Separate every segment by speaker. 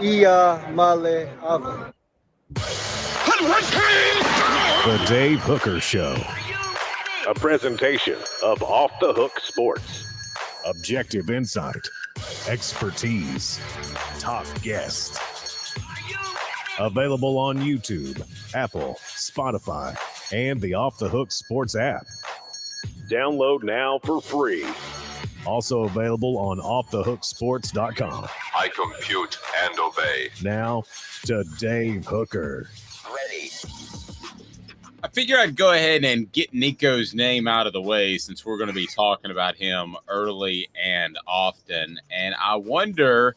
Speaker 1: Ia Male Ava.
Speaker 2: The Dave Hooker Show.
Speaker 3: A presentation of Off the Hook Sports.
Speaker 2: Objective insight, expertise, top guests. Available on YouTube, Apple, Spotify, and the Off the Hook Sports app.
Speaker 3: Download now for free.
Speaker 2: Also available on offthehooksports.com.
Speaker 4: I compute and obey.
Speaker 2: Now to Dave Hooker.
Speaker 4: Ready.
Speaker 5: I figure I'd go ahead and get Nico's name out of the way since we're going to be talking about him early and often. And I wonder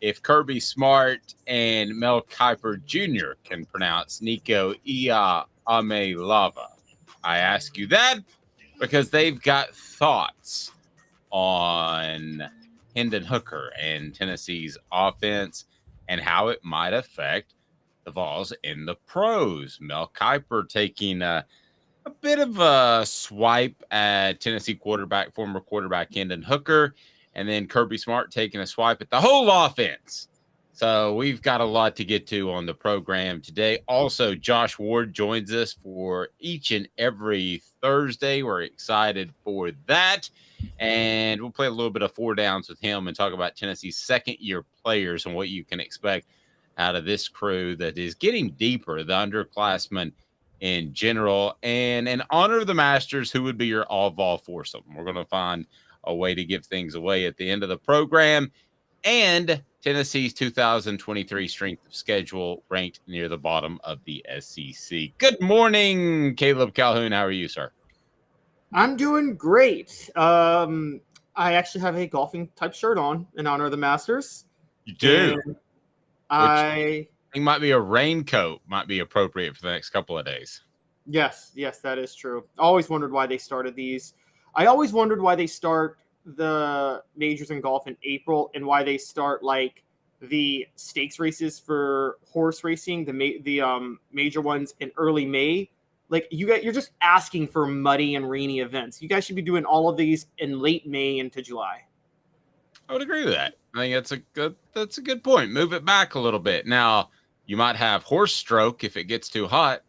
Speaker 5: if Kirby Smart and Mel Kiper Jr. can pronounce Nico Ia Ame Lava. I ask you that because they've got thoughts on Hendon Hooker and Tennessee's offense and how it might affect the Vols in the pros. Mel Kiper taking a bit of a swipe at Tennessee former quarterback Hendon Hooker, and then Kirby Smart taking a swipe at the whole offense. So we've got a lot to get to on the program today. Also, Josh Ward joins us for each and every Thursday. We're excited for that. And we'll play a little bit of four downs with him and talk about Tennessee's second-year players and what you can expect out of this crew that is getting deeper, the underclassmen in general. And in honor of the Masters, who would be your all-Vol foursome? We're going to find a way to give things away at the end of the program. And Tennessee's 2023 strength of schedule ranked near the bottom of the SEC. Good morning, Caleb Calhoun. How are you, sir?
Speaker 6: I'm doing great. I actually have a golfing type shirt on in honor of the Masters.
Speaker 5: You do?
Speaker 6: I
Speaker 5: think might be a raincoat might be appropriate for the next couple of days.
Speaker 6: Yes, that is true. I always wondered why they started these. I always wondered why they start the majors in golf in April and why they start like the stakes races for horse racing, the major ones in early May. Like you're just asking for muddy and rainy events. You guys should be doing all of these in late May into July.
Speaker 5: I would agree with that. I think that's a good point. Move it back a little bit. Now, you might have horse stroke if it gets too hot.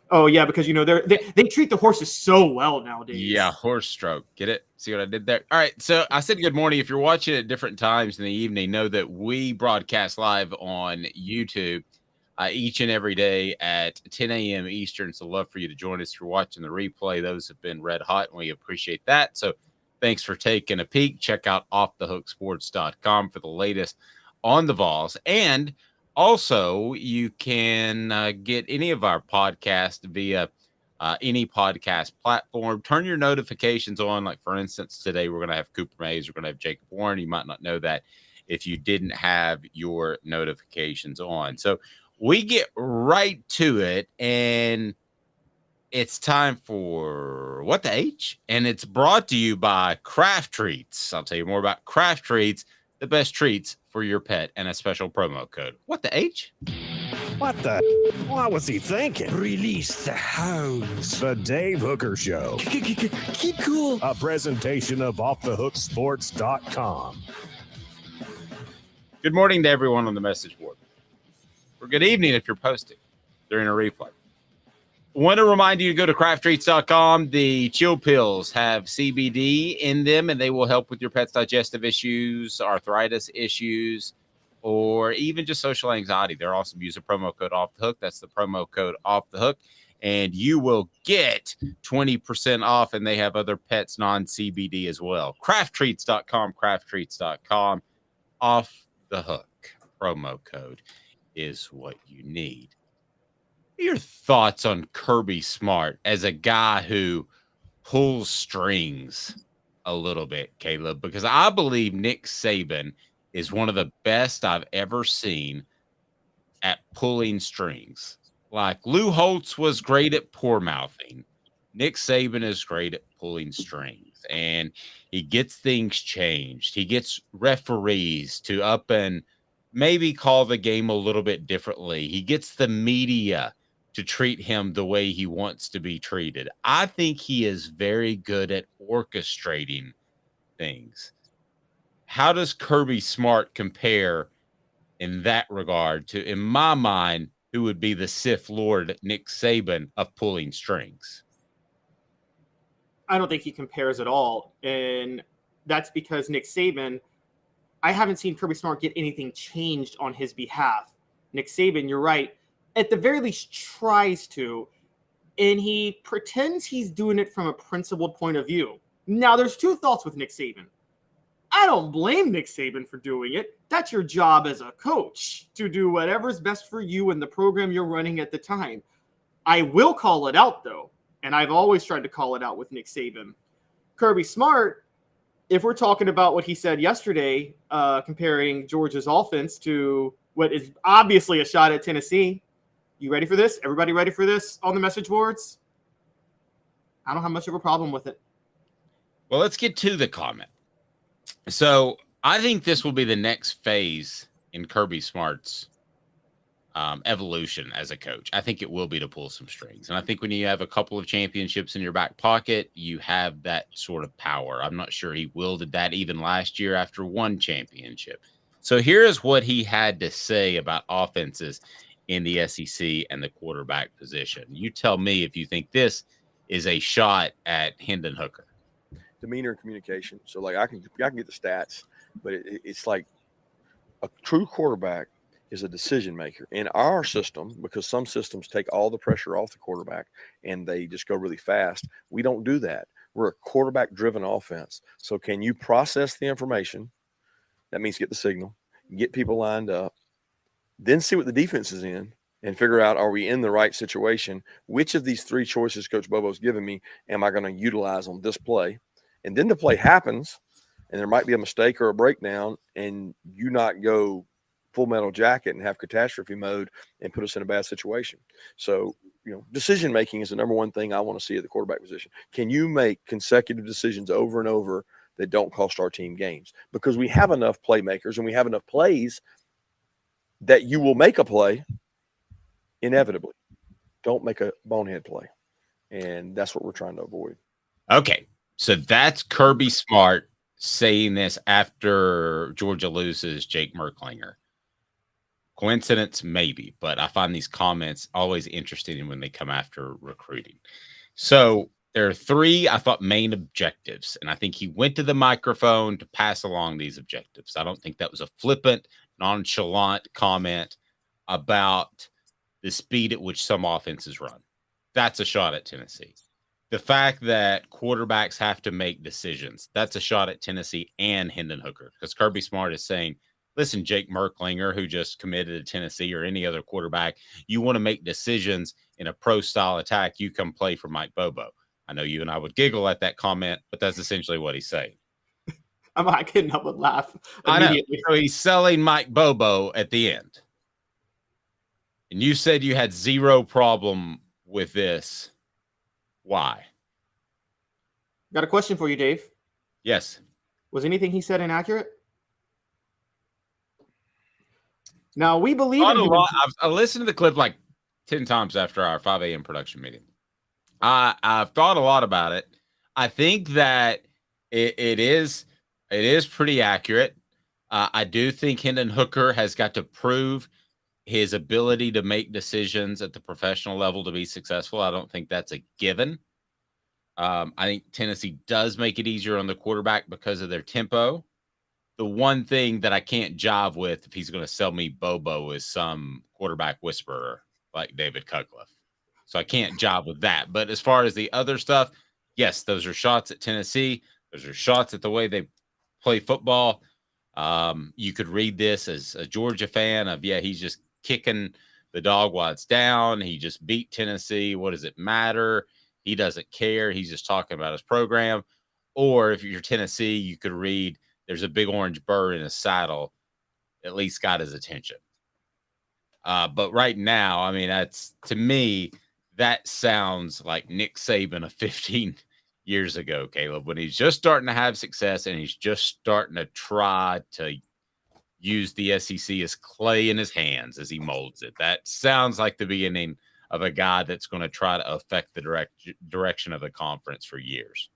Speaker 6: Oh yeah, because they treat the horses so well nowadays.
Speaker 5: Yeah, horse stroke. Get it? See what I did there? All right. So I said good morning. If you're watching at different times in the evening, know that we broadcast live on YouTube each and every day at 10 a.m. Eastern. So love for you to join us. If you're watching the replay, those have been red hot, and we appreciate that. So thanks for taking a peek. Check out offthehooksports.com for the latest on the Vols. And also, you can get any of our podcasts via any podcast platform. Turn your notifications on. Like, for instance, today we're going to have Cooper Mays. We're going to have Jacob Warren. You might not know that if you didn't have your notifications on. So we get right to it, and it's time for What the H? And it's brought to you by Craft Treats. I'll tell you more about Craft Treats, the best treats for your pet, and a special promo code. What the H?
Speaker 2: What the? What was he thinking?
Speaker 7: Release the hounds.
Speaker 2: The Dave Hooker Show.
Speaker 7: Keep cool.
Speaker 2: A presentation of offthehooksports.com.
Speaker 5: Good morning to everyone on the message board. Or good evening if you're posting during a replay. Want to remind you to go to crafttreats.com. The chill pills have CBD in them, and they will help with your pet's digestive issues, arthritis issues, or even just social anxiety. They're awesome. Use a promo code Off the Hook. That's the promo code Off the Hook, and you will get 20% off, and they have other pets non-CBD as well. Crafttreats.com, crafttreats.com. Off the Hook promo code is what you need. Your thoughts on Kirby Smart as a guy who pulls strings a little bit, Caleb? Because I believe Nick Saban is one of the best I've ever seen at pulling strings. Like Lou Holtz was great at poor mouthing. Nick Saban is great at pulling strings, and he gets things changed. He gets referees to up and maybe call the game a little bit differently. He gets the media to treat him the way he wants to be treated. I think he is very good at orchestrating things. How does Kirby Smart compare in that regard to, in my mind, who would be the Sith Lord Nick Saban of pulling strings.
Speaker 6: I don't think he compares at all. And that's because Nick Saban, I haven't seen Kirby Smart get anything changed on his behalf. Nick Saban, you're right, at the very least tries to, and he pretends he's doing it from a principled point of view. Now, there's two thoughts with Nick Saban. I don't blame Nick Saban for doing it. That's your job as a coach, to do whatever's best for you and the program you're running at the time. I will call it out, though, and I've always tried to call it out with Nick Saban. Kirby Smart, if we're talking about what he said yesterday, comparing Georgia's offense to what is obviously a shot at Tennessee, you ready for this? Everybody ready for this on the message boards? I don't have much of a problem with it.
Speaker 5: Well, let's get to the comment. So I think this will be the next phase in Kirby Smart's evolution as a coach. I think it will be to pull some strings. And I think when you have a couple of championships in your back pocket, you have that sort of power. I'm not sure he wielded that even last year after one championship. So here's what he had to say about offenses in the SEC and the quarterback position. You tell me if you think this is a shot at Hendon Hooker.
Speaker 8: Demeanor and communication. So like I can get the stats, but it's like a true quarterback is a decision maker in our system, because some systems take all the pressure off the quarterback and they just go really fast. We don't do that. We're a quarterback driven offense. So can you process the information? That means get the signal, get people lined up, then see what the defense is in and figure out, are we in the right situation? Which of these three choices Coach Bobo's given me am I going to utilize on this play? And then the play happens, and there might be a mistake or a breakdown, and you not go full metal jacket and have catastrophe mode and put us in a bad situation. So, decision making is the number one thing I want to see at the quarterback position. Can you make consecutive decisions over and over that don't cost our team games? Because we have enough playmakers and we have enough plays that you will make a play inevitably. Don't make a bonehead play. And that's what we're trying to avoid.
Speaker 5: Okay. So that's Kirby Smart saying this after Georgia loses Jake Merklinger. Coincidence? Maybe, but I find these comments always interesting when they come after recruiting. So there are three, I thought, main objectives, and I think he went to the microphone to pass along these objectives. I don't think that was a flippant, nonchalant comment about the speed at which some offenses run. That's a shot at Tennessee. The fact that quarterbacks have to make decisions, that's a shot at Tennessee and Hendon Hooker, because Kirby Smart is saying, listen, Jake Merklinger, who just committed to Tennessee, or any other quarterback, you want to make decisions in a pro-style attack, you come play for Mike Bobo. I know you and I would giggle at that comment, but that's essentially what he's saying.
Speaker 6: I couldn't help but laugh
Speaker 5: immediately. So he's selling Mike Bobo at the end. And you said you had zero problem with this. Why?
Speaker 6: Got a question for you, Dave.
Speaker 5: Yes.
Speaker 6: Was anything he said inaccurate? Now, we believe in him.
Speaker 5: I listened to the clip like 10 times after our 5 a.m. production meeting. I've thought a lot about it. I think that it is pretty accurate. I do think Hendon Hooker has got to prove his ability to make decisions at the professional level to be successful. I don't think that's a given. I think Tennessee does make it easier on the quarterback because of their tempo. The one thing that I can't jive with, if he's going to sell me Bobo, is some quarterback whisperer like David Cutcliffe. So I can't jive with that. But as far as the other stuff, yes, those are shots at Tennessee. Those are shots at the way they play football. You could read this as a Georgia fan of, he's just kicking the dog while it's down. He just beat Tennessee. What does it matter? He doesn't care. He's just talking about his program. Or if you're Tennessee, you could read, there's a big orange bird in his saddle, at least got his attention. But right now, I mean, that's, to me, that sounds like Nick Saban of 15 years ago, Caleb, when he's just starting to have success and he's just starting to try to use the SEC as clay in his hands as he molds it. That sounds like the beginning of a guy that's going to try to affect the direction of the conference for years.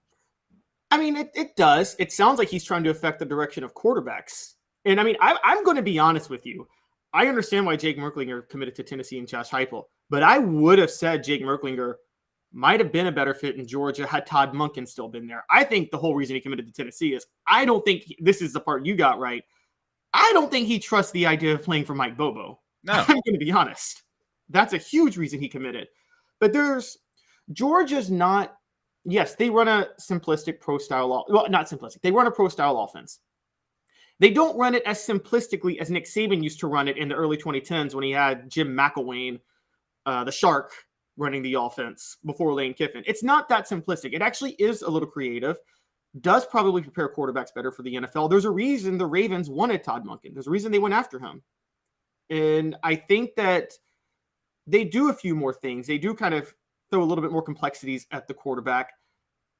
Speaker 6: I mean, it does. It sounds like he's trying to affect the direction of quarterbacks. And I mean, I'm going to be honest with you. I understand why Jake Merklinger committed to Tennessee and Josh Heupel, but I would have said Jake Merklinger might have been a better fit in Georgia had Todd Monken still been there. I think the whole reason he committed to Tennessee is I don't think this is the part you got right. I don't think he trusts the idea of playing for Mike Bobo.
Speaker 5: No.
Speaker 6: I'm going to be honest. That's a huge reason he committed. But Georgia's not, yes, they run a simplistic pro style, well, not simplistic. They run a pro style offense. They don't run it as simplistically as Nick Saban used to run it in the early 2010s when he had Jim McElwain, the Shark, running the offense before Lane Kiffin. It's not that simplistic. It actually is a little creative, does probably prepare quarterbacks better for the NFL. There's a reason the Ravens wanted Todd Monken. There's a reason they went after him. And I think that they do a few more things. They do kind of throw a little bit more complexities at the quarterback.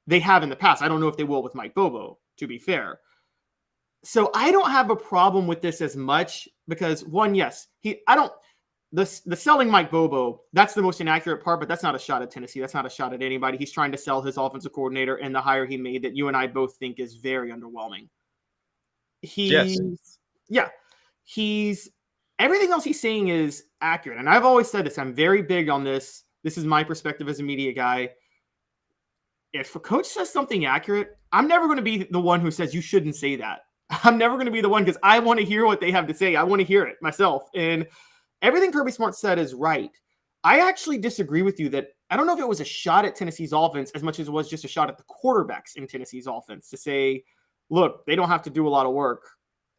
Speaker 6: They have in the past. I don't know if they will with Mike Bobo, to be fair. So I don't have a problem with this as much because one, yes, the selling Mike Bobo, that's the most inaccurate part, but that's not a shot at Tennessee. That's not a shot at anybody. He's trying to sell his offensive coordinator and the hire he made that you and I both think is very underwhelming. Everything else he's saying is accurate. And I've always said this. I'm very big on this. This is my perspective as a media guy. If a coach says something accurate, I'm never going to be the one who says you shouldn't say that. I'm never going to be the one because I want to hear what they have to say. I want to hear it myself. And everything Kirby Smart said is right. I actually disagree with you that I don't know if it was a shot at Tennessee's offense as much as it was just a shot at the quarterbacks in Tennessee's offense to say, look, they don't have to do a lot of work.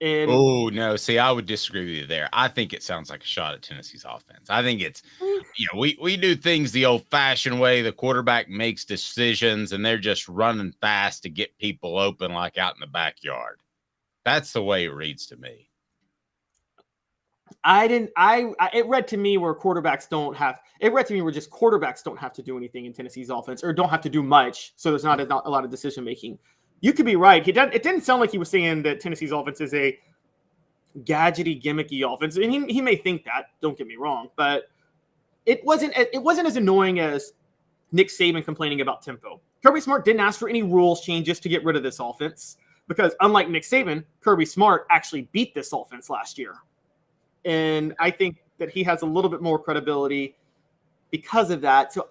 Speaker 6: And
Speaker 5: oh, no. See, I would disagree with you there. I think it sounds like a shot at Tennessee's offense. I think it's, we do things the old-fashioned way. The quarterback makes decisions, and they're just running fast to get people open like out in the backyard. That's the way it reads to me.
Speaker 6: It read to me where quarterbacks don't have to do anything in Tennessee's offense or don't have to do much. So there's not a lot of decision making. You could be right. It didn't sound like he was saying that Tennessee's offense is a gadgety, gimmicky offense. And he may think that, don't get me wrong, but it wasn't as annoying as Nick Saban complaining about tempo. Kirby Smart didn't ask for any rules changes to get rid of this offense because unlike Nick Saban, Kirby Smart actually beat this offense last year. And I think that he has a little bit more credibility because of that. So,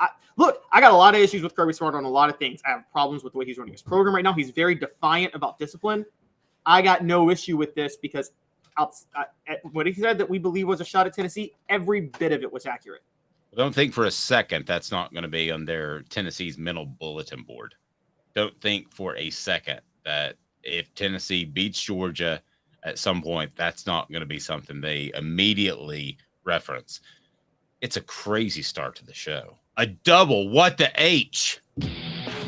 Speaker 6: I got a lot of issues with Kirby Smart on a lot of things. I have problems with the way he's running his program right now. He's very defiant about discipline. I got no issue with this because what he said that we believe was a shot at Tennessee, every bit of it was accurate.
Speaker 5: Don't think for a second that's not going to be on their Tennessee's mental bulletin board. Don't think for a second that if Tennessee beats Georgia at some point, that's not going to be something they immediately reference. It's a crazy start to the show. A double. What the H?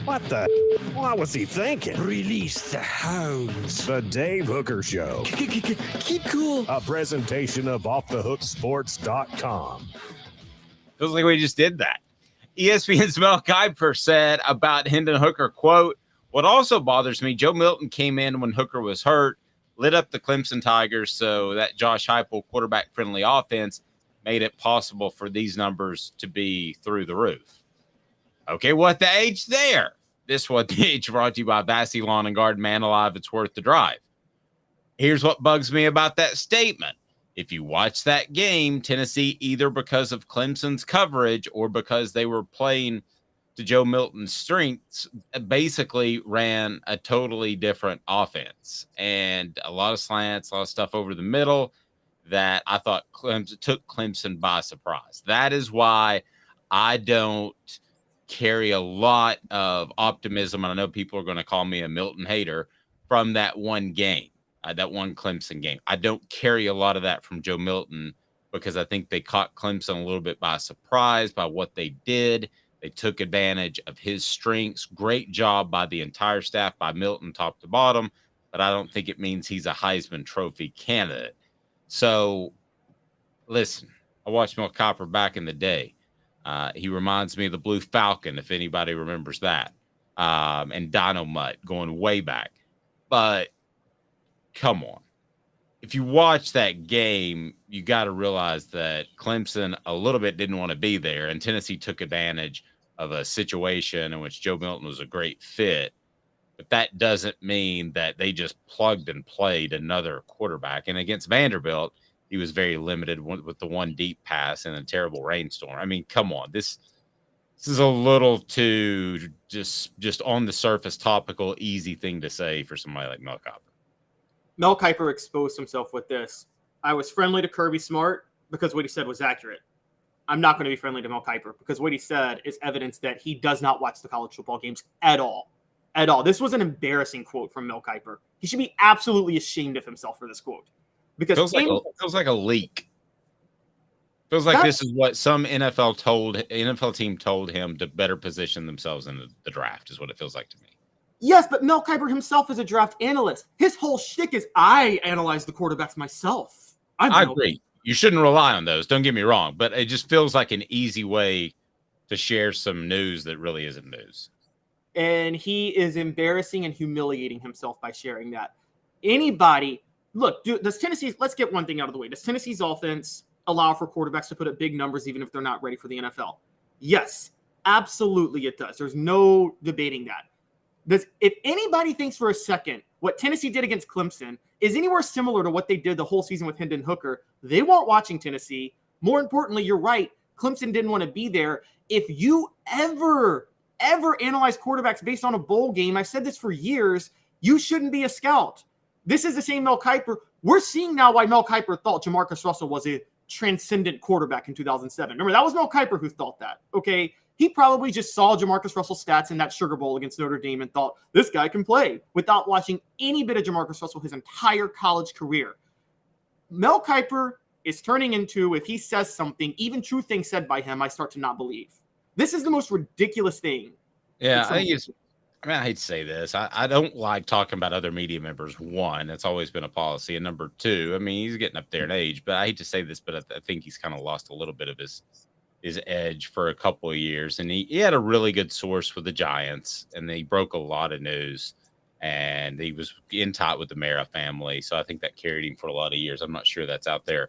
Speaker 2: What the? What was he thinking?
Speaker 7: Release the hounds.
Speaker 2: The Dave Hooker Show.
Speaker 7: Keep cool.
Speaker 2: A presentation of offthehooksports.com.
Speaker 5: Feels like we just did that. ESPN's Mel Kiper said about Hendon Hooker, quote, what also bothers me, Joe Milton came in when Hooker was hurt, lit up the Clemson Tigers, so that Josh Heupel quarterback-friendly offense made it possible for these numbers to be through the roof. Okay, what the H there? This What the H brought to you by Vassy Lawn and Garden. Man alive, it's worth the drive. Here's what bugs me about that statement. If you watch that game, Tennessee, either because of Clemson's coverage or because they were playing to Joe Milton's strengths, basically ran a totally different offense. And a lot of slants, a lot of stuff over the middle that I thought took Clemson by surprise. That is why I don't carry a lot of optimism, and I know people are going to call me a Milton hater, from that one game, that one Clemson game. I don't carry a lot of that from Joe Milton because I think they caught Clemson a little bit by surprise by what they did. They took advantage of his strengths. Great job by the entire staff, by Milton top to bottom, but I don't think it means he's a Heisman Trophy candidate. So, listen, I watched Mel Kiper back in the day. He reminds me of the Blue Falcon, if anybody remembers that, and Dino Mutt going way back. But come on. If you watch that game, you got to realize that Clemson a little bit didn't want to be there, and Tennessee took advantage of a situation in which Joe Milton was a great fit. But that doesn't mean that they just plugged and played another quarterback. And against Vanderbilt, he was very limited with the one deep pass and a terrible rainstorm. I mean, come on, this is a little too just on the surface topical, easy thing to say for somebody like Mel Kiper.
Speaker 6: Mel Kiper exposed himself with this. I was friendly to Kirby Smart because what he said was accurate. I'm not going to be friendly to Mel Kiper because what he said is evidence that he does not watch the college football games at all. At all. This was an embarrassing quote from Mel Kiper. He should be absolutely ashamed of himself for this quote. Because
Speaker 5: feels like a leak. Feels like this is what some NFL team told him to better position themselves in the draft, is what it feels like to me.
Speaker 6: Yes, but Mel Kiper himself is a draft analyst. His whole shtick is I analyze the quarterbacks myself. I
Speaker 5: agree. You shouldn't rely on those. Don't get me wrong, but it just feels like an easy way to share some news that really isn't news.
Speaker 6: And he is embarrassing and humiliating himself by sharing that. Anybody, look, let's get one thing out of the way. Does Tennessee's offense allow for quarterbacks to put up big numbers even if they're not ready for the NFL? Yes, absolutely it does. There's no debating that. If anybody thinks for a second what Tennessee did against Clemson is anywhere similar to what they did the whole season with Hendon Hooker, they weren't watching Tennessee. More importantly, you're right. Clemson didn't want to be there. If you ever analyze quarterbacks based on a bowl game, I've said this for years, you shouldn't be a scout. This is the same Mel Kiper. We're seeing now why Mel Kiper thought Jamarcus Russell was a transcendent quarterback in 2007. Remember, that was Mel Kiper who thought that, okay? He probably just saw Jamarcus Russell's stats in that Sugar Bowl against Notre Dame and thought, this guy can play, without watching any bit of Jamarcus Russell his entire college career. Mel Kiper is turning into, if he says something, even true things said by him, I start to not believe. This is the most ridiculous thing.
Speaker 5: Yeah, I hate to say this. I don't like talking about other media members. One, it's always been a policy. And number two, I mean, he's getting up there in age, but I hate to say this, but I think he's kind of lost a little bit of his edge for a couple of years. And he had a really good source with the Giants, and he broke a lot of news, and he was in tight with the Mara family. So I think that carried him for a lot of years. I'm not sure that's out there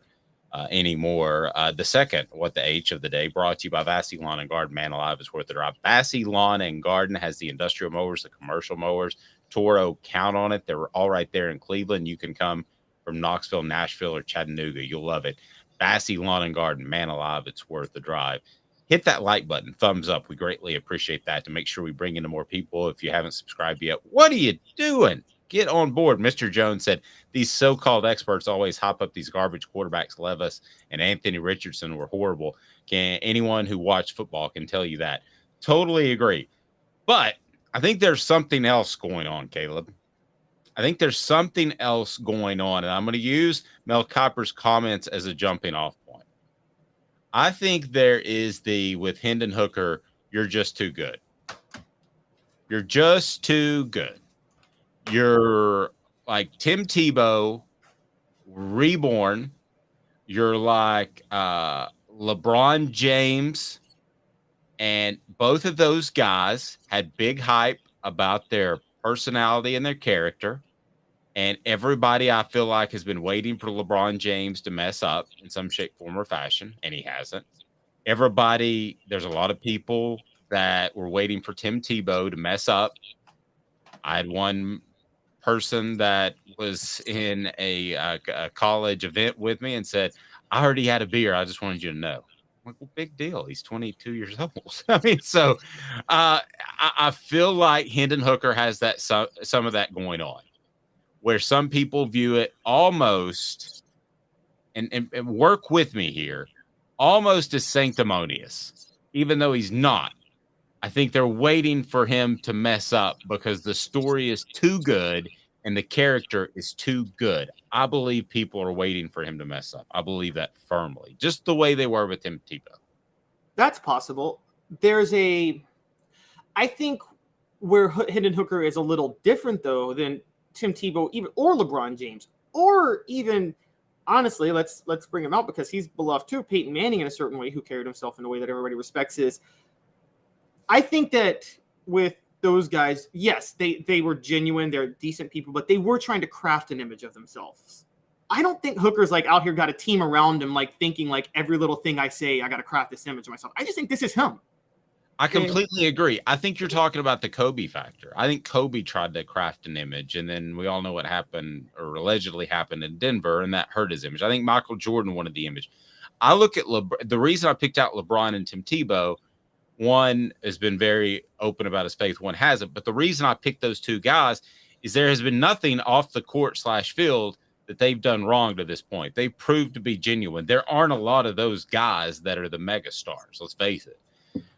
Speaker 5: anymore. The second, what the H of the day, brought to you by Vassy Lawn and Garden. Man alive, is worth the drive. Vassy Lawn and Garden has the industrial mowers, the commercial mowers. Toro, count on it. They're all right there in Cleveland. You can come from Knoxville, Nashville, or Chattanooga. You'll love it. Vassy Lawn and Garden, man alive, it's worth the drive. Hit that like button, thumbs up. We greatly appreciate that to make sure we bring in more people. If you haven't subscribed yet, what are you doing? Get on board. Mr. Jones said, these so-called experts always hop up these garbage quarterbacks. Levis and Anthony Richardson were horrible. Anyone who watched football can tell you that. Totally agree. But I think there's something else going on, Caleb. I think there's something else going on, and I'm going to use Mel Kiper's comments as a jumping off point. I think there is with Hendon Hooker, you're just too good. You're just too good. You're like Tim Tebow reborn. You're like LeBron James, and both of those guys had big hype about their personality and their character. And everybody, I feel like, has been waiting for LeBron James to mess up in some shape, form, or fashion, and he hasn't. There's a lot of people that were waiting for Tim Tebow to mess up. I had one person that was in a college event with me and said, I already had a beer. I just wanted you to know. I'm like, well, big deal. He's 22 years old. I mean, so I feel like Hendon Hooker has that some of that going on, where some people view it almost, and work with me here, almost as sanctimonious, even though he's not. I think they're waiting for him to mess up because the story is too good and the character is too good. I believe people are waiting for him to mess up. I believe that firmly, just the way they were with Tim Tebow.
Speaker 6: That's possible. I think where Hendon Hooker is a little different, though, than Tim Tebow, or LeBron James, or even, honestly, let's bring him out because he's beloved too, Peyton Manning in a certain way, who carried himself in a way that everybody respects. I think that with those guys, yes, they were genuine, they're decent people, but they were trying to craft an image of themselves. I don't think Hooker's like out here got a team around him, like thinking like every little thing I say, I got to craft this image of myself. I just think this is him.
Speaker 5: I completely agree. I think you're talking about the Kobe factor. I think Kobe tried to craft an image, and then we all know what happened or allegedly happened in Denver, and that hurt his image. I think Michael Jordan wanted the image. I look at the reason I picked out LeBron and Tim Tebow, one has been very open about his faith, one hasn't. But the reason I picked those two guys is there has been nothing off the court / field that they've done wrong to this point. They've proved to be genuine. There aren't a lot of those guys that are the mega stars, let's face it.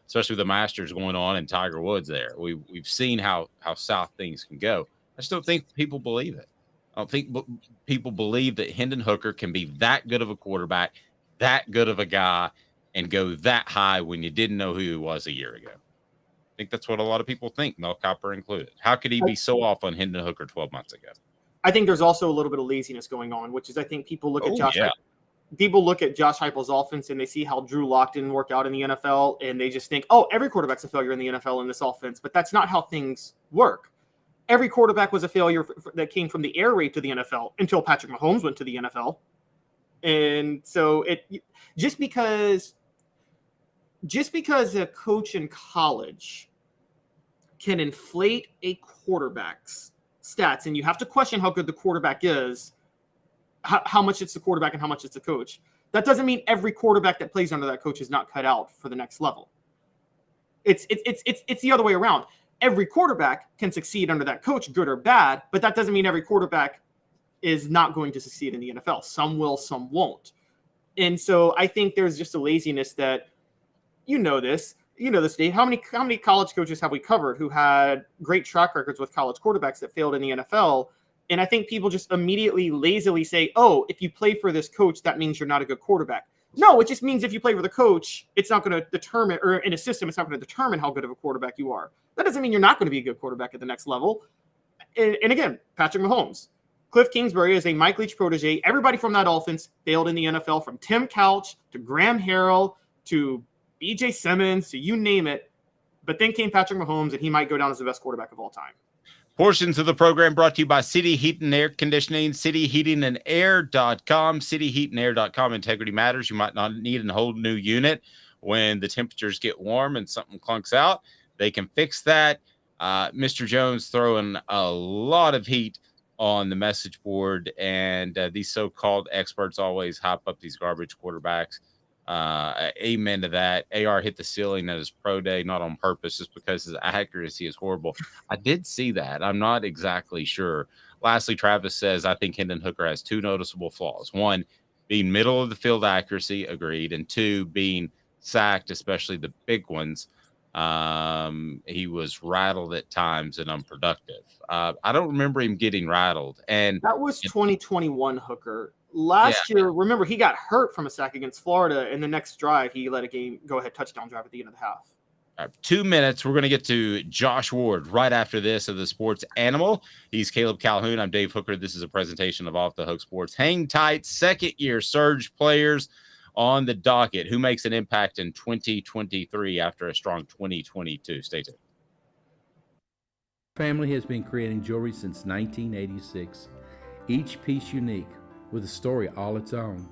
Speaker 5: Especially with the Masters going on and Tiger Woods there. We've seen how south things can go. I just don't think people believe it. I don't think people believe that Hendon Hooker can be that good of a quarterback, that good of a guy, and go that high when you didn't know who he was a year ago. I think that's what a lot of people think, Mel Kiper included. How could he be so off on Hendon Hooker 12 months ago?
Speaker 6: I think there's also a little bit of laziness going on, which is I think people look at Josh Heupel's offense and they see how Drew Lock didn't work out in the NFL, and they just think, oh, every quarterback's a failure in the NFL in this offense. But that's not how things work. Every quarterback was a failure that came from the air raid to the NFL until Patrick Mahomes went to the NFL. And so just because a coach in college can inflate a quarterback's stats, and you have to question how good the quarterback is, how much it's the quarterback and how much it's the coach. That doesn't mean every quarterback that plays under that coach is not cut out for the next level. It's the other way around. Every quarterback can succeed under that coach, good or bad, but that doesn't mean every quarterback is not going to succeed in the NFL. Some will, some won't. And so I think there's just a laziness that, this, Dave. How many college coaches have we covered who had great track records with college quarterbacks that failed in the NFL? And I think people just immediately lazily say, oh, if you play for this coach, that means you're not a good quarterback. No, it just means if you play for the coach, it's not going to determine, or in a system, it's not going to determine how good of a quarterback you are. That doesn't mean you're not going to be a good quarterback at the next level. And again, Patrick Mahomes. Cliff Kingsbury is a Mike Leach protege. Everybody from that offense failed in the NFL, from Tim Couch to Graham Harrell to B.J. Simmons to you name it. But then came Patrick Mahomes, and he might go down as the best quarterback of all time.
Speaker 5: Portions of the program brought to you by City Heat and Air Conditioning, cityheatingandair.com, cityheatandair.com. Integrity matters. You might not need a whole new unit when the temperatures get warm and something clunks out. They can fix that. Mr. Jones throwing a lot of heat on the message board, and these so-called experts always hype up these garbage quarterbacks. Amen to that. AR hit the ceiling at his pro day, not on purpose, just because his accuracy is horrible. I did see that. I'm not exactly sure. Lastly, Travis says, I think Hendon Hooker has two noticeable flaws. One, being middle of the field accuracy, agreed. And two, being sacked, especially the big ones. He was rattled at times and unproductive. I don't remember him getting rattled. And
Speaker 6: that was 2021 Hooker. Last year, remember, he got hurt from a sack against Florida, and the next drive, he let a go-ahead touchdown drive at the end of the half.
Speaker 5: All right, 2 minutes. We're going to get to Josh Ward right after this of the Sports Animal. He's Caleb Calhoun. I'm Dave Hooker. This is a presentation of Off the Hook Sports. Hang tight. Second-year surge players on the docket. Who makes an impact in 2023 after a strong 2022? Stay tuned.
Speaker 9: Family has been creating jewelry since 1986. Each piece unique, with a story all its own.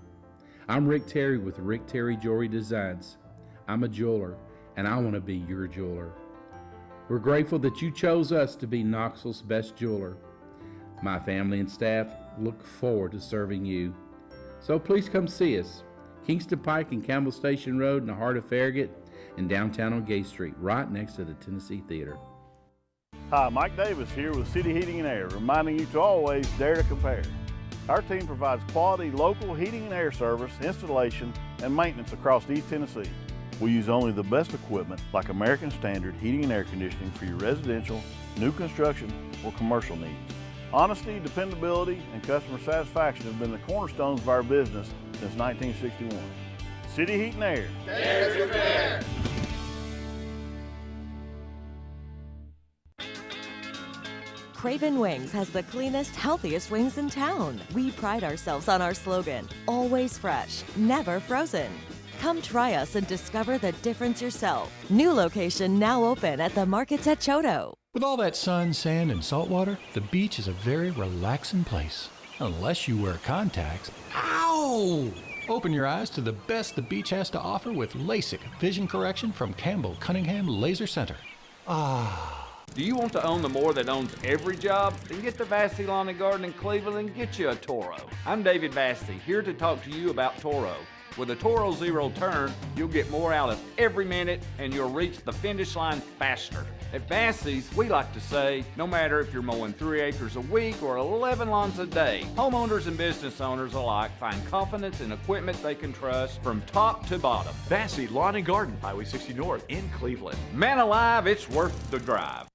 Speaker 9: I'm Rick Terry with Rick Terry Jewelry Designs. I'm a jeweler, and I want to be your jeweler. We're grateful that you chose us to be Knoxville's best jeweler. My family and staff look forward to serving you. So please come see us. Kingston Pike and Campbell Station Road in the heart of Farragut, and downtown on Gay Street, right next to the Tennessee Theater.
Speaker 10: Hi, Mike Davis here with City Heating and Air, reminding you to always dare to compare. Our team provides quality local heating and air service, installation, and maintenance across East Tennessee. We use only the best equipment like American Standard heating and air conditioning for your residential, new construction, or commercial needs. Honesty, dependability, and customer satisfaction have been the cornerstones of our business since 1961. City Heat and Air.
Speaker 11: Dare to compare.
Speaker 12: Craven Wings has the cleanest, healthiest wings in town. We pride ourselves on our slogan, always fresh, never frozen. Come try us and discover the difference yourself. New location now open at the Markets at Choto.
Speaker 13: With all that sun, sand, and salt water, the beach is a very relaxing place. Unless you wear contacts. Ow! Open your eyes to the best the beach has to offer with LASIK vision correction from Campbell Cunningham Laser Center.
Speaker 11: Do you want to own the more that owns every job? Then get to Vassy Lawn and Garden in Cleveland and get you a Toro. I'm David Vassy, here to talk to you about Toro. With a Toro Zero Turn, you'll get more out of every minute and you'll reach the finish line faster. At Vassy's, we like to say, no matter if you're mowing 3 acres a week or 11 lawns a day, homeowners and business owners alike find confidence in equipment they can trust from top to bottom.
Speaker 14: Vassy Lawn and Garden, Highway 60 North in Cleveland.
Speaker 11: Man alive, it's worth the drive.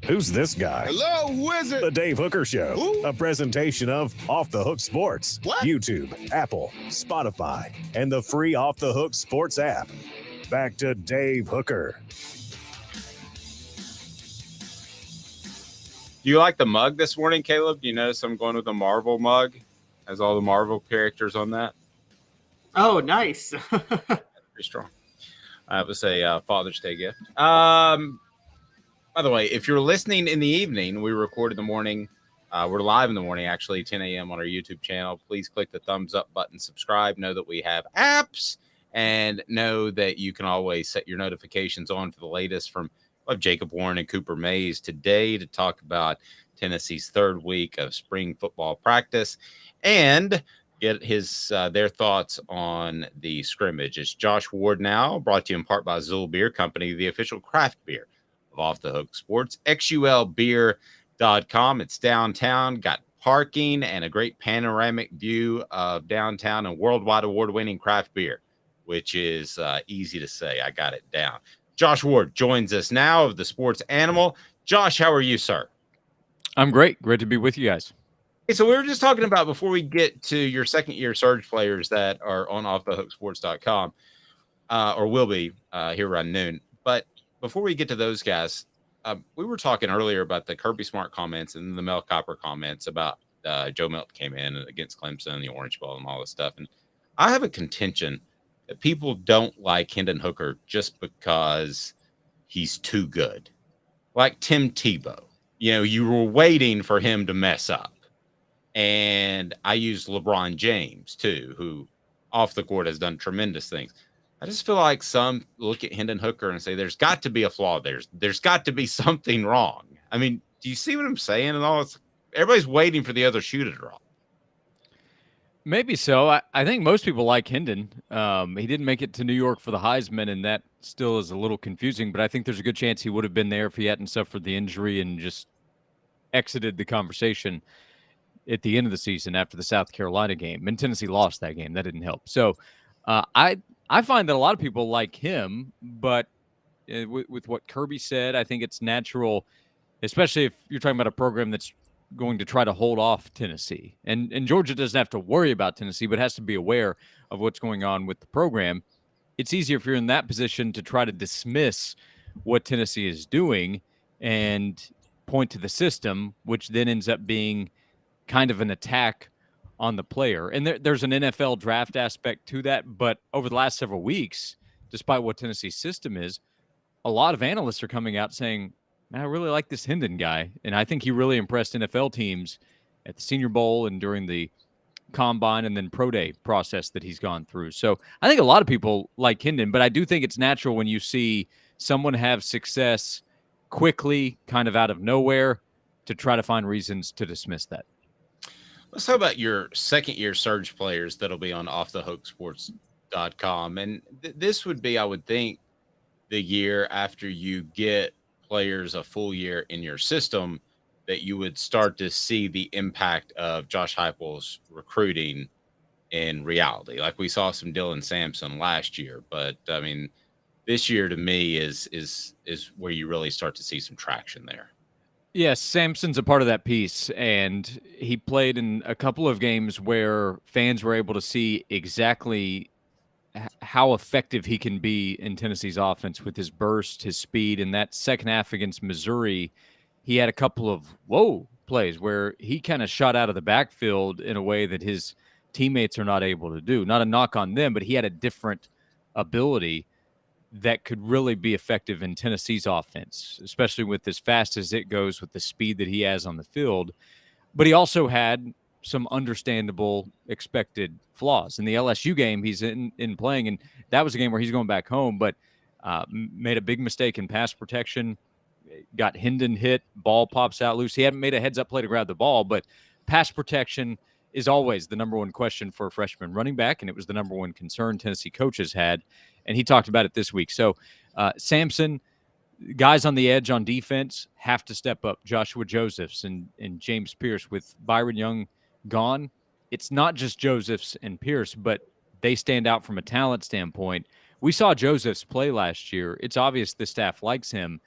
Speaker 2: Who's this guy?
Speaker 15: Hello, who is it?
Speaker 2: The Dave Hooker Show.
Speaker 15: Who?
Speaker 2: A presentation of Off the Hook Sports.
Speaker 15: What?
Speaker 2: YouTube, Apple, Spotify, and the free Off the Hook Sports app. Back to Dave Hooker.
Speaker 5: Do you like the mug this morning, Caleb? Do you notice I'm going with the Marvel mug? Has all the Marvel characters on that?
Speaker 6: Oh, nice.
Speaker 5: Pretty strong. It was a Father's Day gift. By the way, if you're listening in the evening, we record in the morning. We're live in the morning, actually, 10 a.m. on our YouTube channel. Please click the thumbs up button, subscribe, know that we have apps, and know that you can always set your notifications on for the latest from Jacob Warren and Cooper Mays today to talk about Tennessee's third week of spring football practice and get their thoughts on the scrimmage. It's Josh Ward now, brought to you in part by Zool Beer Company, the official craft beer of Off the Hook Sports. XULbeer.com. It's downtown, got parking and a great panoramic view of downtown and worldwide award-winning craft beer, which is easy to say. I got it down. Josh Ward joins us now of the Sports Animal. Josh, how are you, sir?
Speaker 16: I'm great. Great to be with you guys.
Speaker 5: Okay, so we were just talking about, before we get to your second-year surge players that are on offthehooksports.com, or will be here around noon. But before we get to those guys, we were talking earlier about the Kirby Smart comments and the Mel Kiper comments about Joe Milton came in against Clemson, the Orange Bowl, and all this stuff. And I have a contention that people don't like Hendon Hooker just because he's too good. Like Tim Tebow. You know, you were waiting for him to mess up. And I use LeBron James, too, who off the court has done tremendous things. I just feel like some look at Hendon Hooker and say, there's got to be a flaw. There's got to be something wrong. I mean, do you see what I'm saying? And all everybody's waiting for the other shoe to drop.
Speaker 16: Maybe so. I think most people like Hendon. He didn't make it to New York for the Heisman, and that still is a little confusing. But I think there's a good chance he would have been there if he hadn't suffered the injury and just exited the conversation at the end of the season after the South Carolina game. And Tennessee lost that game. That didn't help. So I find that a lot of people like him, but with what Kirby said, I think it's natural, especially if you're talking about a program that's going to try to hold off Tennessee. And Georgia doesn't have to worry about Tennessee, but has to be aware of what's going on with the program. It's easier if you're in that position to try to dismiss what Tennessee is doing and point to the system, which then ends up being kind of an attack on the player. And there's an NFL draft aspect to that. But over the last several weeks, despite what Tennessee's system is, a lot of analysts are coming out saying, man, I really like this Hendon guy. And I think he really impressed NFL teams at the Senior Bowl and during the Combine and then Pro Day process that he's gone through. So I think a lot of people like Hendon, but I do think it's natural when you see someone have success quickly, kind of out of nowhere, to try to find reasons to dismiss that.
Speaker 5: Let's talk about your second-year surge players that'll be on offthehooksports.com. And this would be, I would think, the year after you get players a full year in your system that you would start to see the impact of Josh Heupel's recruiting in reality. Like we saw some Dylan Sampson last year, but I mean, this year to me is where you really start to see some traction there.
Speaker 16: Yes, Sampson's a part of that piece, and he played in a couple of games where fans were able to see exactly how effective he can be in Tennessee's offense with his burst, his speed. In that second half against Missouri, he had a couple of plays where he kind of shot out of the backfield in a way that his teammates are not able to do. Not a knock on them, but he had a different ability that could really be effective in Tennessee's offense, especially with as fast as it goes, with the speed that he has on the field. But he also had some understandable expected flaws. In the LSU game, he's in playing, and that was a game where he's going back home, but made a big mistake in pass protection, got Hendon hit, ball pops out loose. He hadn't made a heads-up play to grab the ball, but pass protection is always the number one question for a freshman running back, and it was the number one concern Tennessee coaches had, and he talked about it this week. So Samson, guys on the edge on defense have to step up. Joshua Josephs and James Pierce. With Byron Young gone, it's not just Josephs and Pierce, but they stand out from a talent standpoint. We saw Josephs play last year. It's obvious the staff likes him.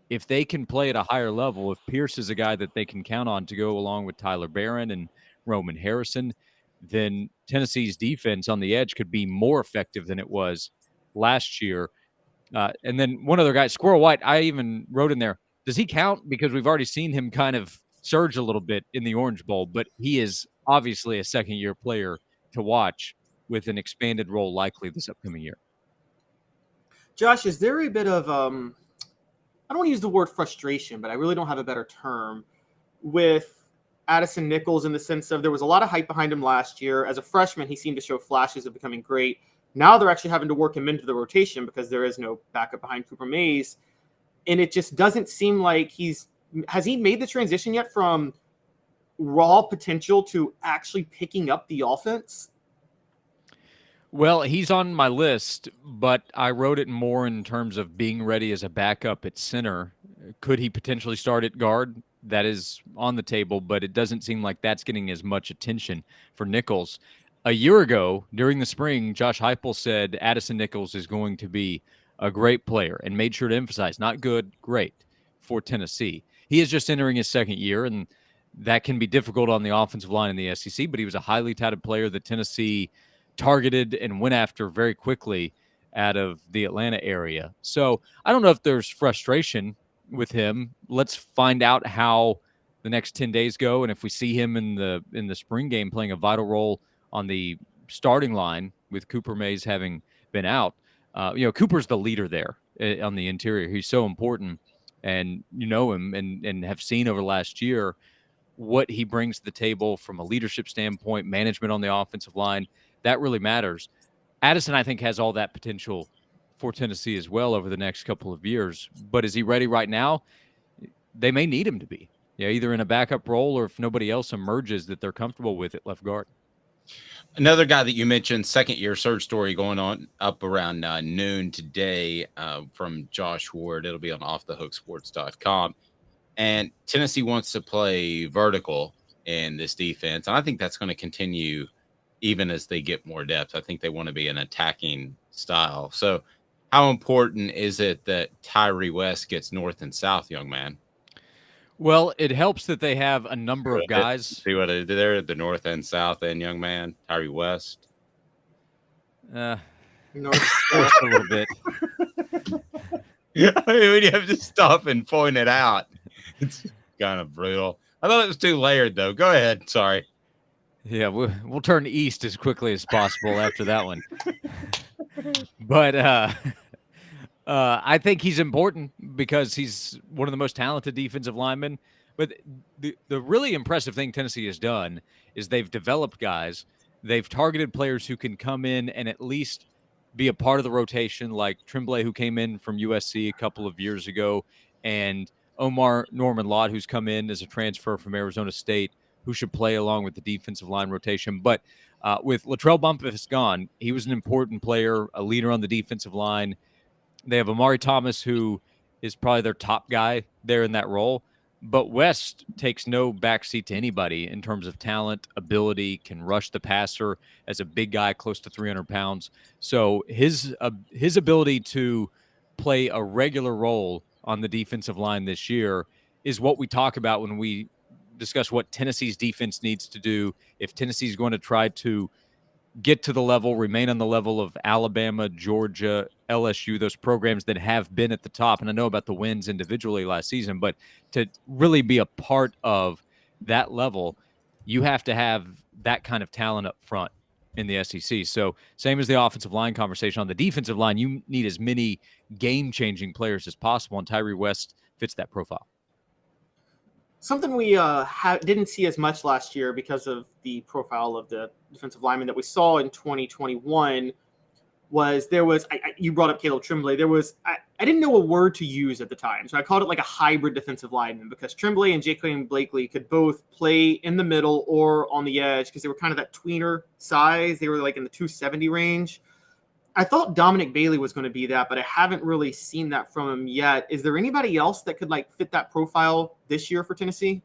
Speaker 16: If they can play at a higher level, if Pierce is a guy that they can count on to go along with Tyler Barron and Roman Harrison, then Tennessee's defense on the edge could be more effective than it was last year. And then one other guy, Squirrel White, I even wrote in there, does he count? Because we've already seen him kind of surge a little bit in the Orange Bowl, but he is obviously a second-year player to watch with an expanded role likely this upcoming year.
Speaker 6: Josh, is there a bit of, I don't want to use the word frustration, but I really don't have a better term, with Addison Nichols in the sense of there was a lot of hype behind him last year. As a freshman, he seemed to show flashes of becoming great. Now they're actually having to work him into the rotation because there is no backup behind Cooper Mays. And it just doesn't seem like has he made the transition yet from raw potential to actually picking up the offense?
Speaker 16: Well, he's on my list, but I wrote it more in terms of being ready as a backup at center. Could he potentially start at guard? That is on the table, but it doesn't seem like that's getting as much attention for Nichols. A year ago, during the spring, Josh Heupel said Addison Nichols is going to be a great player and made sure to emphasize not good, great for Tennessee. He is just entering his second year, and that can be difficult on the offensive line in the SEC, but he was a highly touted player that Tennessee targeted and went after very quickly out of the Atlanta area. So I don't know if there's frustration with him. Let's find out how the next 10 days go, and if we see him in the spring game playing a vital role on the starting line with Cooper Mays having been out. Cooper's the leader there on the interior. He's so important, and you know him and have seen over last year what he brings to the table from a leadership standpoint, management on the offensive line. That really matters. Addison, I think, has all that potential for Tennessee as well over the next couple of years. But is he ready right now? They may need him to be. Either in a backup role or if nobody else emerges that they're comfortable with at left guard.
Speaker 5: Another guy that you mentioned, second-year surge story going on up around noon today from Josh Ward. It'll be on offthehooksports.com. And Tennessee wants to play vertical in this defense. And I think that's going to continue even as they get more depth. I think they want to be an attacking style. So how important is it that Tyree West gets north and south, young man?
Speaker 16: Well, it helps that they have a number of guys.
Speaker 5: See what I did there? The north and south end, young man. Tyree West.
Speaker 6: North
Speaker 16: a little bit.
Speaker 5: I mean, you have to stop and point it out. It's kind of brutal. I thought it was too layered, though. Go ahead. Sorry.
Speaker 16: Yeah, we'll turn east as quickly as possible after that one. But I think he's important because he's one of the most talented defensive linemen. But the really impressive thing Tennessee has done is they've developed guys. They've targeted players who can come in and at least be a part of the rotation, like Tremblay, who came in from USC a couple of years ago, and Omar Norman-Lott, who's come in as a transfer from Arizona State, who should play along with the defensive line rotation. But with Latrell Bumpus gone, he was an important player, a leader on the defensive line. They have Amari Thomas, who is probably their top guy there in that role. But West takes no backseat to anybody in terms of talent, ability, can rush the passer as a big guy close to 300 pounds. So his ability to play a regular role on the defensive line this year is what we talk about when we discuss what Tennessee's defense needs to do. If Tennessee's going to try to get to the level, remain on the level of Alabama, Georgia, LSU, those programs that have been at the top. And I know about the wins individually last season, but to really be a part of that level, you have to have that kind of talent up front in the SEC. So same as the offensive line conversation, on the defensive line, you need as many game-changing players as possible, and Tyree West fits that profile.
Speaker 6: Something we didn't see as much last year because of the profile of the defensive lineman that we saw in 2021 was you brought up Caleb Tremblay. I didn't know a word to use at the time, so I called it like a hybrid defensive lineman because Tremblay and Jaquan Blakely could both play in the middle or on the edge because they were kind of that tweener size. They were like in the 270 range. I thought Dominic Bailey was going to be that, but I haven't really seen that from him yet. Is there anybody else that could like fit that profile this year for Tennessee?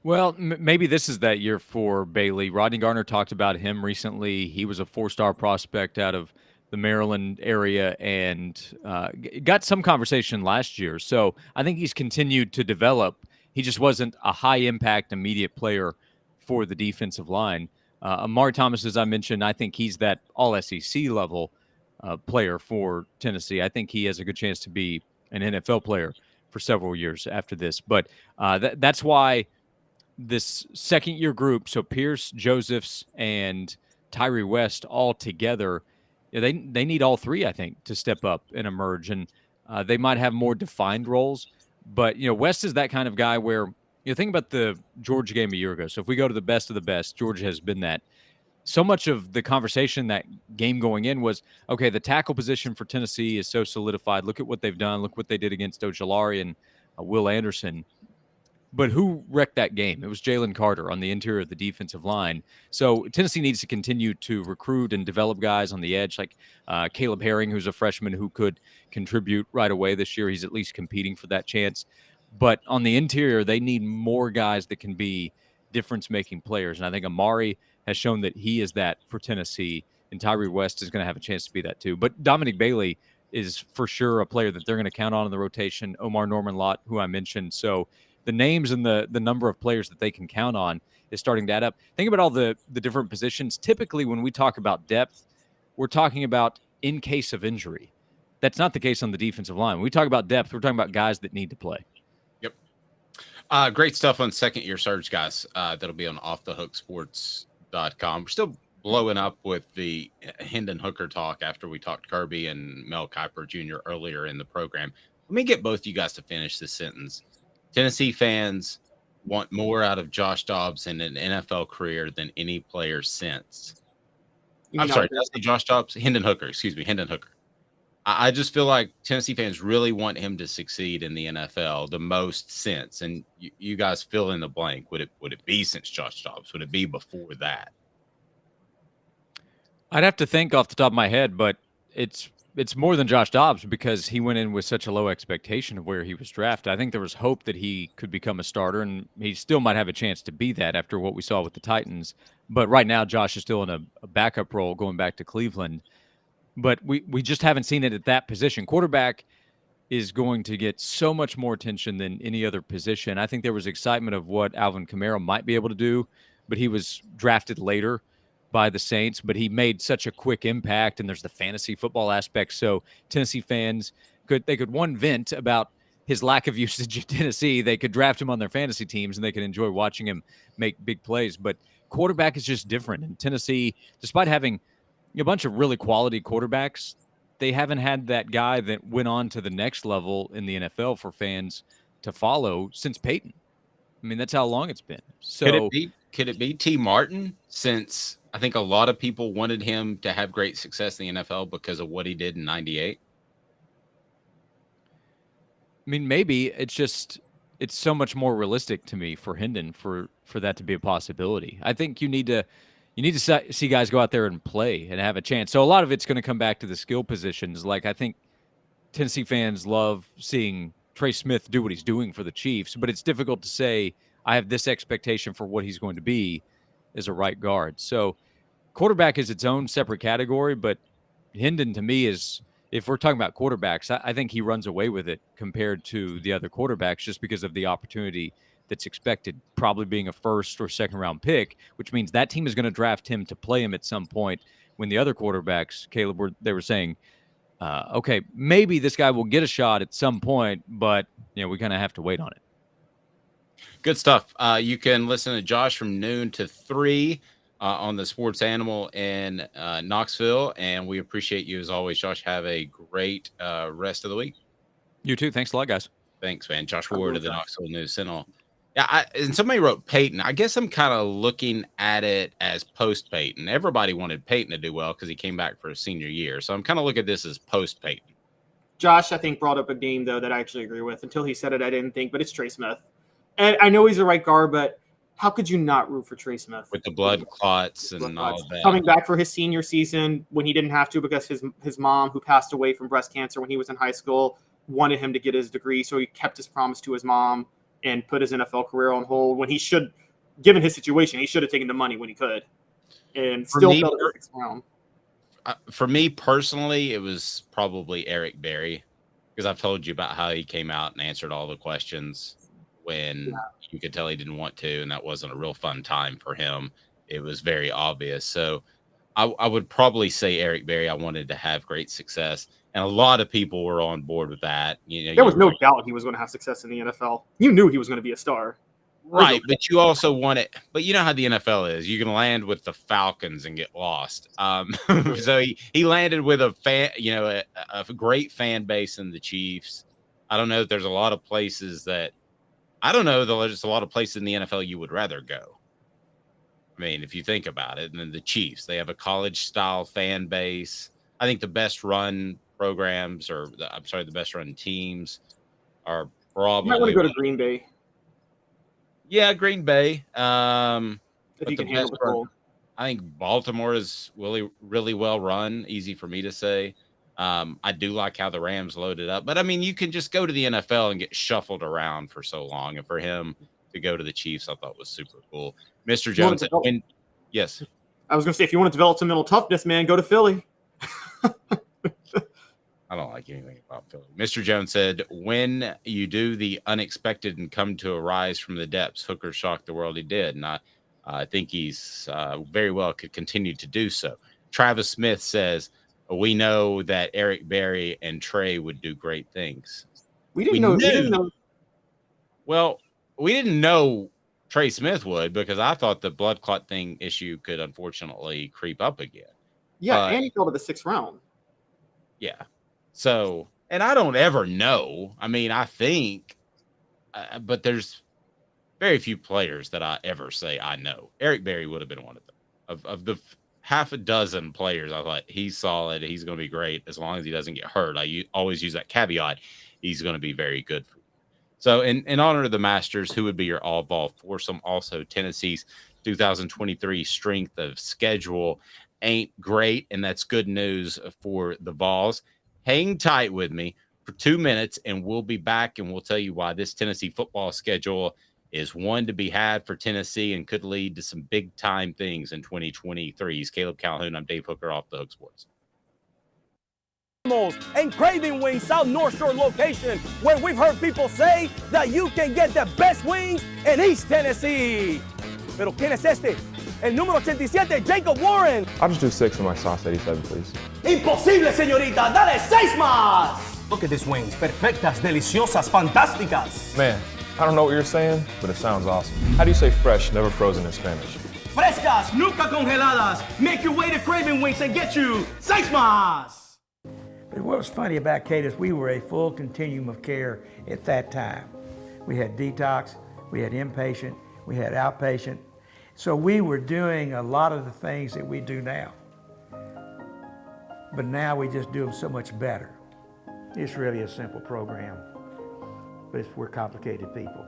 Speaker 16: Well, maybe this is that year for Bailey. Rodney Garner talked about him recently. He was a 4-star prospect out of the Maryland area and got some conversation last year. So I think he's continued to develop. He just wasn't a high-impact, immediate player for the defensive line. Amari Thomas, as I mentioned, I think he's that all-SEC level player for Tennessee. I think he has a good chance to be an NFL player for several years after this. But that's why this second-year group, so Pierce, Josephs, and Tyree West all together, they need all three, I think, to step up and emerge. And they might have more defined roles. But, West is that kind of guy where, think about the Georgia game a year ago. So if we go to the best of the best, Georgia has been that. So much of the conversation that game going in was, okay, the tackle position for Tennessee is so solidified. Look at what they've done. Look what they did against Ojulari and Will Anderson. But who wrecked that game? It was Jalen Carter on the interior of the defensive line. So Tennessee needs to continue to recruit and develop guys on the edge, like Caleb Herring, who's a freshman who could contribute right away this year. He's at least competing for that chance. But on the interior, they need more guys that can be difference-making players. And I think Amari has shown that he is that for Tennessee, and Tyree West is going to have a chance to be that too. But Dominic Bailey is for sure a player that they're going to count on in the rotation. Omar Norman-Lott, who I mentioned. So the names and the number of players that they can count on is starting to add up. Think about all the different positions. Typically, when we talk about depth, we're talking about in case of injury. That's not the case on the defensive line. When we talk about depth, we're talking about guys that need to play.
Speaker 5: Yep. Great stuff on second-year surge, guys. That'll be on offthehooksports.com. We're still blowing up with the Hendon Hooker talk after we talked Kirby and Mel Kiper Jr. earlier in the program. Let me get both you guys to finish this sentence. Tennessee fans want more out of Josh Dobbs in an NFL career than any player since. I'm sorry, did I say Josh Dobbs? Hendon Hooker, excuse me, Hendon Hooker. I just feel like Tennessee fans really want him to succeed in the NFL the most since. And you guys fill in the blank. Would it be since Josh Dobbs? Would it be before that?
Speaker 16: I'd have to think off the top of my head, but it's more than Josh Dobbs because he went in with such a low expectation of where he was drafted. I think there was hope that he could become a starter, and he still might have a chance to be that after what we saw with the Titans. But right now, Josh is still in a backup role going back to Cleveland. But we just haven't seen it at that position. Quarterback is going to get so much more attention than any other position. I think there was excitement of what Alvin Kamara might be able to do, but he was drafted later by the Saints, but he made such a quick impact, and there's the fantasy football aspect. So Tennessee fans could vent about his lack of usage at Tennessee. They could draft him on their fantasy teams, and they could enjoy watching him make big plays. But quarterback is just different. And Tennessee, despite having a bunch of really quality quarterbacks, they haven't had that guy that went on to the next level in the NFL for fans to follow since Peyton. I mean, that's how long it's been. So
Speaker 5: could it be T. Martin, since I think a lot of people wanted him to have great success in the NFL because of what he did in 98?
Speaker 16: I mean, maybe it's so much more realistic to me for Hendon for that to be a possibility. I think you need to see guys go out there and play and have a chance. So a lot of it's going to come back to the skill positions. Like, I think Tennessee fans love seeing Trey Smith do what he's doing for the Chiefs, but it's difficult to say I have this expectation for what he's going to be as a right guard. So quarterback is its own separate category, but Hendon to me is, if we're talking about quarterbacks, I think he runs away with it compared to the other quarterbacks just because of the opportunity that's expected, probably being a first or second round pick, which means that team is going to draft him to play him at some point when the other quarterbacks, Caleb, they were saying, okay, maybe this guy will get a shot at some point, but we kind of have to wait on it.
Speaker 5: Good stuff. You can listen to Josh from noon to 3 on the Sports Animal in Knoxville, and we appreciate you as always, Josh. Have a great rest of the week.
Speaker 16: You too. Thanks a lot, guys.
Speaker 5: Thanks, man. Josh Ward of the Knoxville News Sentinel Yeah, and somebody wrote Peyton. I guess I'm kind of looking at it as post Peyton. Everybody wanted Peyton to do well because he came back for his senior year. So I'm kind of looking at this as post Peyton.
Speaker 6: Josh, I think, brought up a name, though, that I actually agree with. Until he said it, I didn't think, but it's Trey Smith. And I know he's a right guard, but how could you not root for Trey Smith?
Speaker 5: With the blood clots and all of that.
Speaker 6: Coming back for his senior season when he didn't have to because his mom, who passed away from breast cancer when he was in high school, wanted him to get his degree. So he kept his promise to his mom and put his NFL career on hold when he should, given his situation, he should have taken the money when he could. And still fell to the sixth round.
Speaker 5: For me personally, it was probably Eric Berry, because I've told you about how he came out and answered all the questions when you could tell he didn't want to, and that wasn't a real fun time for him. It was very obvious. So I would probably say Eric Berry. I wanted to have great success, and a lot of people were on board with that.
Speaker 6: There was no doubt he was going to have success in the NFL. You knew he was going to be a star.
Speaker 5: Right, but you also want it. But you know how the NFL is. You can land with the Falcons and get lost. So he landed with a fan, a great fan base in the Chiefs. I don't know if there's a lot of places that there's a lot of places in the NFL you would rather go. I mean, if you think about it, and then the Chiefs, they have a college style fan base. I think the best run programs, the best run teams are probably.
Speaker 6: You might want to go to Green Bay.
Speaker 5: Yeah, Green Bay.
Speaker 6: If you can handle the cold.
Speaker 5: I think Baltimore is really, really well run. Easy for me to say. I do like how the Rams loaded up. But, I mean, you can just go to the NFL and get shuffled around for so long. And for him to go to the Chiefs, I thought was super cool. Mr. Jones said, yes.
Speaker 6: I was going to say, if you want to develop some mental toughness, man, go to Philly.
Speaker 5: I don't like anything about Philly. Mr. Jones said, when you do the unexpected and come to a rise from the depths, Hooker shocked the world. He did. And I think he's very well could continue to do so. Travis Smith says, we know that Eric Berry and Trey would do great things.
Speaker 6: We didn't know.
Speaker 5: Well, we didn't know Trey Smith would, because I thought the blood clot thing issue could unfortunately creep up again.
Speaker 6: Yeah, and he fell to the sixth round.
Speaker 5: Yeah. So, and I don't ever know. I mean, I think, but there's very few players that I ever say I know. Eric Berry would have been one of them. Of the half a dozen players, I thought he's solid. He's going to be great as long as he doesn't get hurt. I always use that caveat. He's going to be very good for you. So, in honor of the Masters, who would be your all-ball foursome? Also, Tennessee's 2023 strength of schedule ain't great, and that's good news for the Vols. Hang tight with me for 2 minutes, and we'll be back, and we'll tell you why this Tennessee football schedule is one to be had for Tennessee and could lead to some big-time things in 2023. He's Caleb Calhoun. I'm Dave Hooker, Off the Hook Sports.
Speaker 15: And Craving Wings South North Shore location, where we've heard people say that you can get the best wings in East Tennessee. Pero ¿quién es este? El número 87, Jacob Warren.
Speaker 17: I'll just do 6 of my sauce 87, please.
Speaker 15: Imposible, señorita. Dale 6 más. Look at these wings. Perfectas, deliciosas, fantásticas.
Speaker 17: Man, I don't know what you're saying, but it sounds awesome. How do you say fresh, never frozen in Spanish?
Speaker 15: Frescas, nunca congeladas. Make your way to Craving Wings and get you 6 más.
Speaker 18: But what was funny about Cadis, we were a full continuum of care at that time. We had detox, we had inpatient, we had outpatient. So we were doing a lot of the things that we do now. But now we just do them so much better. It's really a simple program, but we're complicated people.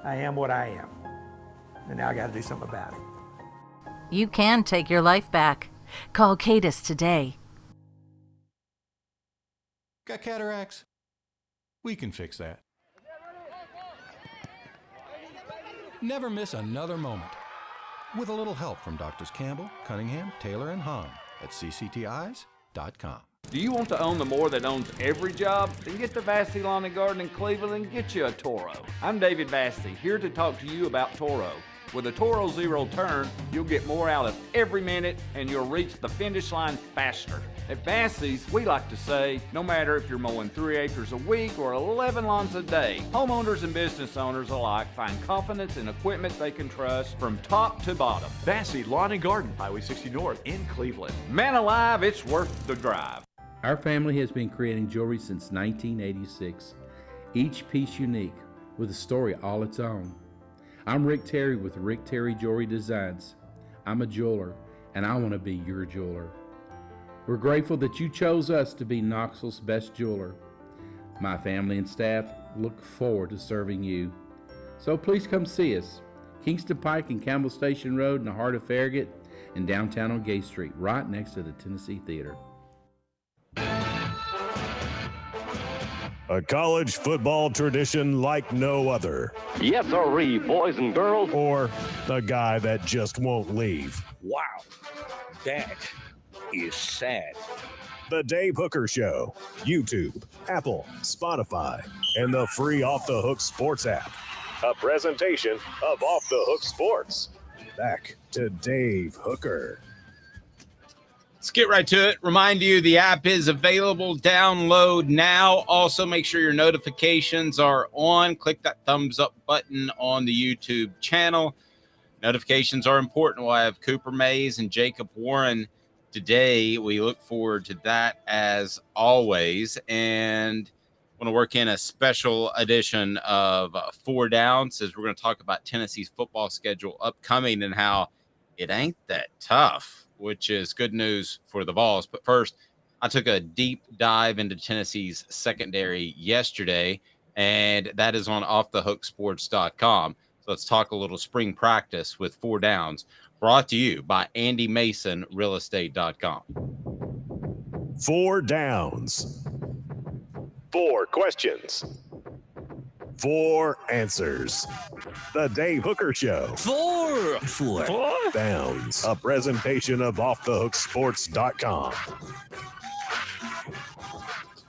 Speaker 18: I am what I am, and now I got to do something about it.
Speaker 19: You can take your life back. Call Cadis today.
Speaker 13: Got cataracts? We can fix that. Never miss another moment. With a little help from Doctors Campbell, Cunningham, Taylor, and Hahn at cctis.com.
Speaker 11: Do you want to own the more that owns every job? Then get to Vassey Lawn and Garden in Cleveland and get you a Toro. I'm David Vassey, here to talk to you about Toro. With a Toro Zero Turn, you'll get more out of every minute and you'll reach the finish line faster. At Vassey's, we like to say, no matter if you're mowing 3 acres a week or 11 lawns a day, homeowners and business owners alike find confidence in equipment they can trust from top to bottom.
Speaker 14: Vassey Lawn and Garden, Highway 60 North in Cleveland.
Speaker 11: Man alive, it's worth the drive.
Speaker 9: Our family has been creating jewelry since 1986, each piece unique with a story all its own. I'm Rick Terry with Rick Terry Jewelry Designs. I'm a jeweler, and I want to be your jeweler. We're grateful that you chose us to be Knoxville's best jeweler. My family and staff look forward to serving you. So please come see us. Kingston Pike and Campbell Station Road in the heart of Farragut, and downtown on Gay Street, right next to the Tennessee Theater.
Speaker 2: A college football tradition like no other.
Speaker 3: Yes, sirree, boys and girls.
Speaker 2: Or a guy that just won't leave.
Speaker 20: Wow, that is sad.
Speaker 2: The Dave Hooker Show, YouTube, Apple, Spotify, and the free Off the Hook Sports app. A presentation of Off the Hook Sports. Back to Dave Hooker.
Speaker 5: Let's get right to it. Remind you, the app is available. Download now. Also, make sure your notifications are on. Click that thumbs up button on the YouTube channel. Notifications are important. We'll have Cooper Mays and Jacob Warren today. We look forward to that as always. And I want to work in a special edition of Four Downs as we're going to talk about Tennessee's football schedule upcoming and how it ain't that tough, which is good news for the Vols. But first, I took a deep dive into Tennessee's secondary yesterday, and that is on offthehooksports.com. So let's talk a little spring practice with Four Downs, brought to you by Andy Mason, realestate.com.
Speaker 2: Four Downs. 4 questions. 4 answers. The Dave Hooker Show.
Speaker 7: Four
Speaker 2: Downs. A presentation of offthehooksports.com.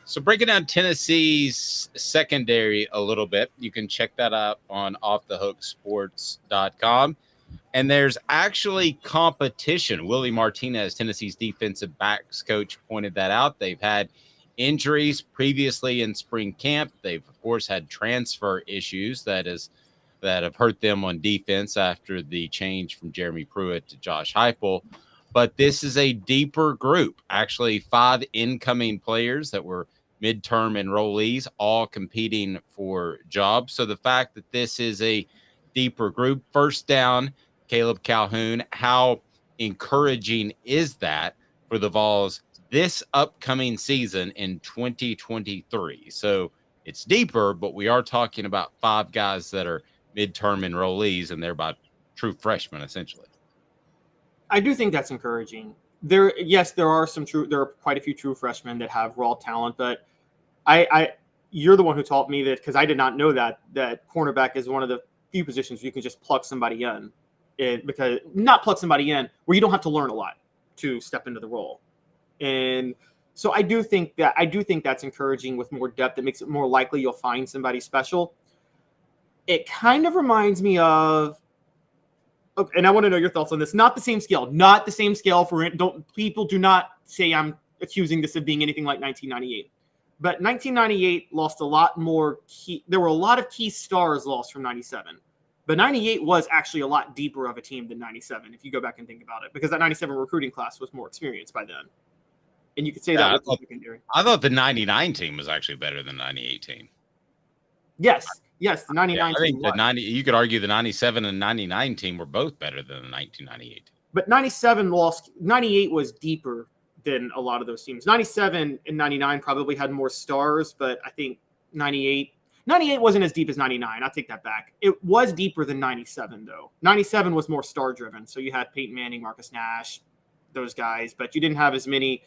Speaker 5: So breaking down Tennessee's secondary a little bit, you can check that out on offthehooksports.com. And there's actually competition. Willie Martinez, Tennessee's defensive backs coach, pointed that out. They've had injuries previously in spring camp. They've, of course, had transfer issues that have hurt them on defense after the change from Jeremy Pruitt to Josh Heupel. But this is a deeper group, actually 5 incoming players that were midterm enrollees, all competing for jobs. So the fact that this is a deeper group, first down, Caleb Calhoun, how encouraging is that for the Vols this upcoming season in 2023? So it's deeper, but we are talking about 5 guys that are midterm enrollees, and they're about true freshmen, essentially.
Speaker 6: I do think that's encouraging. There are quite a few true freshmen that have raw talent, but you're the one who taught me that, because I did not know that cornerback is one of the few positions you can just plug somebody in, because not plug somebody in where you don't have to learn a lot to step into the role. And so I do think that's encouraging with more depth. It makes it more likely you'll find somebody special. It kind of reminds me of, and I want to know your thoughts on this. Not the same scale for people do not say I'm accusing this of being anything like 1998. But 1998 lost a lot more there were a lot of key stars lost from 97. But 98 was actually a lot deeper of a team than 97, if you go back and think about it, because that 97 recruiting class was more experienced by then. And you could say that was secondary.
Speaker 5: I thought the 99 team was actually better than the 98 team.
Speaker 6: Yes, the 99
Speaker 5: team. I think you could argue the 97 and 99 team were both better than the 1998 team.
Speaker 6: But 98 was deeper than a lot of those teams. 97 and 99 probably had more stars, but I think 98 wasn't as deep as 99. I'll take that back. It was deeper than 97, though. 97 was more star-driven. So you had Peyton Manning, Marcus Nash, those guys, but you didn't have as many.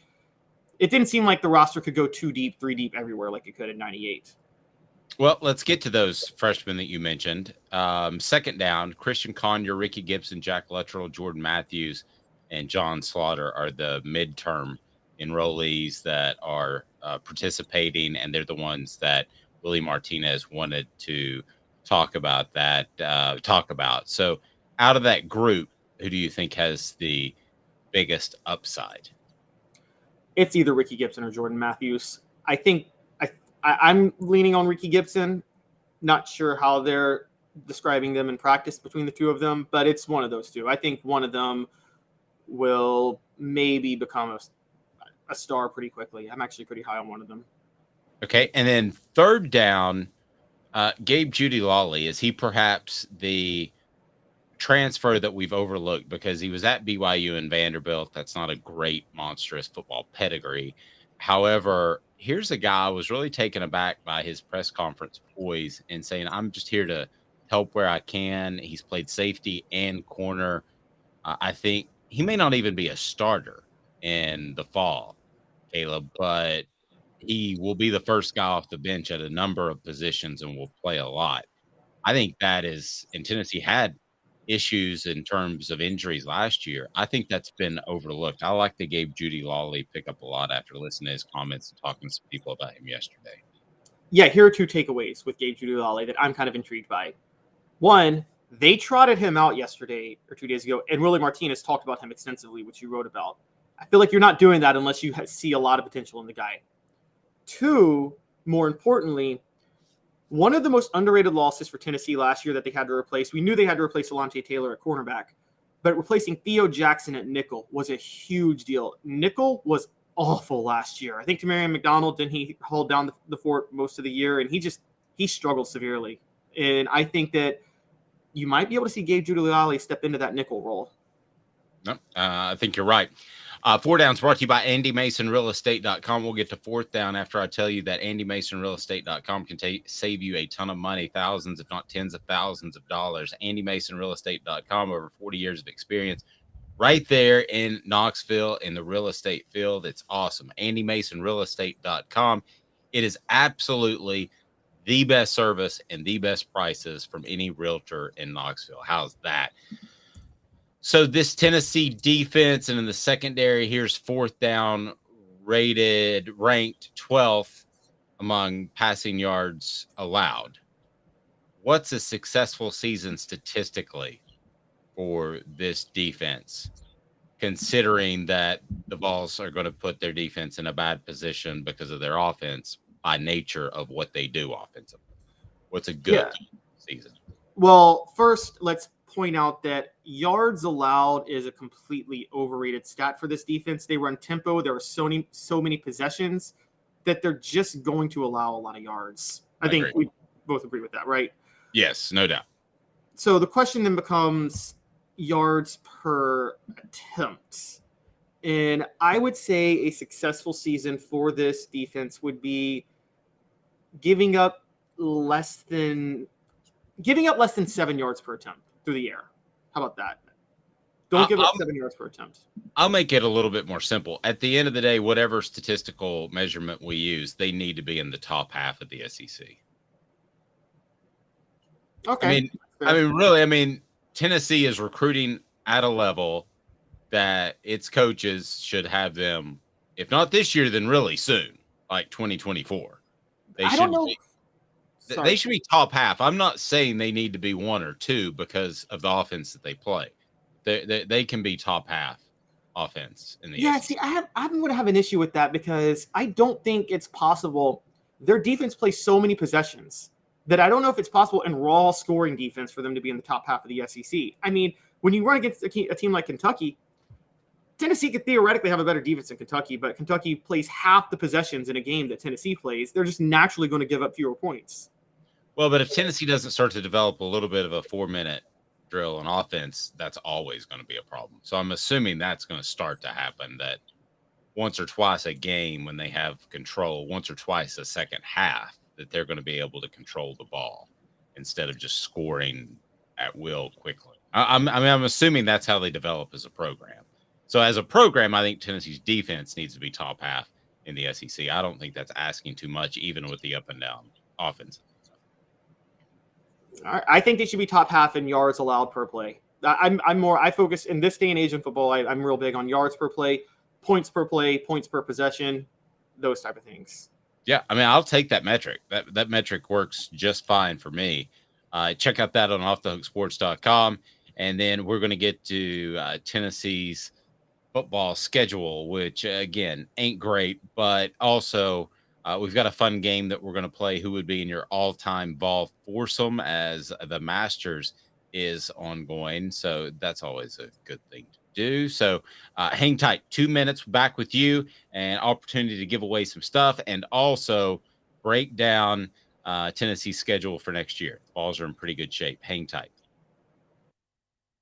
Speaker 6: It didn't seem like the roster could go 2 deep, 3 deep everywhere like it could in 98.
Speaker 5: Well, let's get to those freshmen that you mentioned. Second down, Christian Conyer, Ricky Gibson, Jack Luttrell, Jordan Matthews, and John Slaughter are the midterm enrollees that are participating, and they're the ones that Willie Martinez wanted to talk about. So out of that group, who do you think has the biggest upside?
Speaker 6: It's either Ricky Gibson or Jordan Matthews. I think I'm leaning on Ricky Gibson. Not sure how they're describing them in practice between the two of them, but it's one of those two. I think one of them will maybe become a star pretty quickly. I'm actually pretty high on one of them.
Speaker 5: Okay, and then third down, Gabe Judy Lawley, is he perhaps the transfer that we've overlooked because he was at BYU and Vanderbilt. That's not a great, monstrous football pedigree. However, here's a guy who was really taken aback by his press conference poise and saying, I'm just here to help where I can. He's played safety and corner. I think he may not even be a starter in the fall, Caleb, but he will be the first guy off the bench at a number of positions and will play a lot. I think that is, and Tennessee had issues in terms of injuries last year. I think that's been overlooked. I like the Gabe Judy Lawley pick up a lot after listening to his comments and talking to some people about him yesterday.
Speaker 6: Yeah, here are two takeaways with Gabe Judy Lawley that I'm kind of intrigued by. One, they trotted him out yesterday or 2 days ago, and Willie Martinez talked about him extensively, which you wrote about. I feel like you're not doing that unless you see a lot of potential in the guy. Two, more importantly, one of the most underrated losses for Tennessee last year that they had to replace, we knew they had to replace Alontae Taylor at cornerback, but replacing Theo Jackson at nickel was a huge deal. Nickel was awful last year. I think Tamarion McDonald, didn't he hold down the fort most of the year, and he struggled severely. And I think that you might be able to see Gabe Judy step into that nickel role.
Speaker 5: No, I think you're right. Four Downs brought to you by AndyMasonRealEstate.com. We'll get to fourth down after I tell you that AndyMasonRealEstate.com can save you a ton of money, thousands, if not tens of thousands of dollars. AndyMasonRealEstate.com, over 40 years of experience right there in Knoxville in the real estate field. It's awesome. AndyMasonRealEstate.com. It is absolutely the best service and the best prices from any realtor in Knoxville. How's that? So this Tennessee defense, and in the secondary, here's fourth down, ranked 12th among passing yards allowed. What's a successful season statistically for this defense, considering that the Vols are going to put their defense in a bad position because of their offense by nature of what they do offensively? What's a good season?
Speaker 6: Well, first, let's point out that yards allowed is a completely overrated stat for this defense. They run tempo. There are so many possessions that they're just going to allow a lot of yards. I think we both agree with that, right?
Speaker 5: Yes, no doubt.
Speaker 6: So the question then becomes yards per attempt. And I would say a successful season for this defense would be giving up less than 7 yards per attempt through the air. How about that? Don't give up 7 yards per attempt.
Speaker 5: I'll make it a little bit more simple. At the end of the day, whatever statistical measurement we use, they need to be in the top half of the SEC.
Speaker 6: Okay.
Speaker 5: I mean, Tennessee is recruiting at a level that its coaches should have them, if not this year, then really soon, like 2024.
Speaker 6: I don't know.
Speaker 5: They should be top half. I'm not saying they need to be one or two because of the offense that they play. They can be top half offense in the SEC.
Speaker 6: See, I'm going to have an issue with that because I don't think it's possible. Their defense plays so many possessions that I don't know if it's possible in raw scoring defense for them to be in the top half of the SEC. I mean, when you run against a team like Kentucky, Tennessee could theoretically have a better defense than Kentucky, but Kentucky plays half the possessions in a game that Tennessee plays. They're just naturally going to give up fewer points.
Speaker 5: Well, but if Tennessee doesn't start to develop a little bit of a 4-minute drill on offense, that's always going to be a problem. So I'm assuming that's going to start to happen, that once or twice a game when they have control, once or twice a second half, that they're going to be able to control the ball instead of just scoring at will quickly. I'm assuming that's how they develop as a program. So as a program, I think Tennessee's defense needs to be top half in the SEC. I don't think that's asking too much, even with the up and down offense.
Speaker 6: I think they should be top half in yards allowed per play. I focus in this day and age in football. I'm real big on yards per play, points per possession, those type of things.
Speaker 5: Yeah, I mean, I'll take that metric. That metric works just fine for me. Check out that on offthehooksports.com. And then we're going to get to Tennessee's football schedule, which, again, ain't great. But also, we've got a fun game that we're going to play. Who would be in your all-time Vol foursome, as the Masters is ongoing. So that's always a good thing to do. So hang tight. 2 minutes back with you, and opportunity to give away some stuff and also break down Tennessee's schedule for next year. The Vols are in pretty good shape. Hang tight.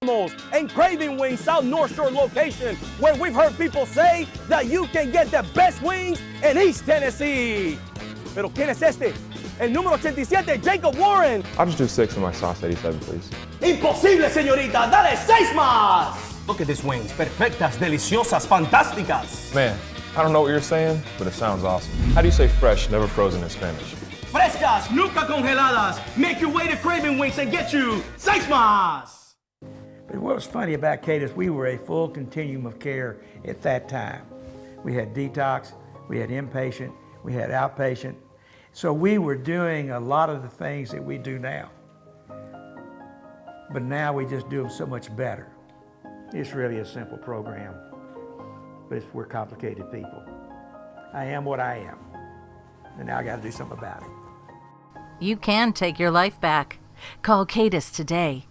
Speaker 15: and Craving Wings South North Shore location, where we've heard people say that you can get the best wings in East Tennessee. Pero ¿quién es este? El número 87, Jacob Warren.
Speaker 17: I'll just do 6 of my sauce 87, please.
Speaker 15: Imposible, señorita. Dale 6 más. Look at these wings. Perfectas, deliciosas, fantásticas.
Speaker 17: Man, I don't know what you're saying, but it sounds awesome. How do you say fresh, never frozen in Spanish?
Speaker 15: Frescas, nunca congeladas. Make your way to Craving Wings and get you 6 más.
Speaker 18: But what was funny about Cadis, we were a full continuum of care at that time. We had detox, we had inpatient, we had outpatient. So we were doing a lot of the things that we do now. But now we just do them so much better. It's really a simple program, but we're complicated people. I am what I am, and now I got to do something about it.
Speaker 19: You can take your life back. Call Cadis today.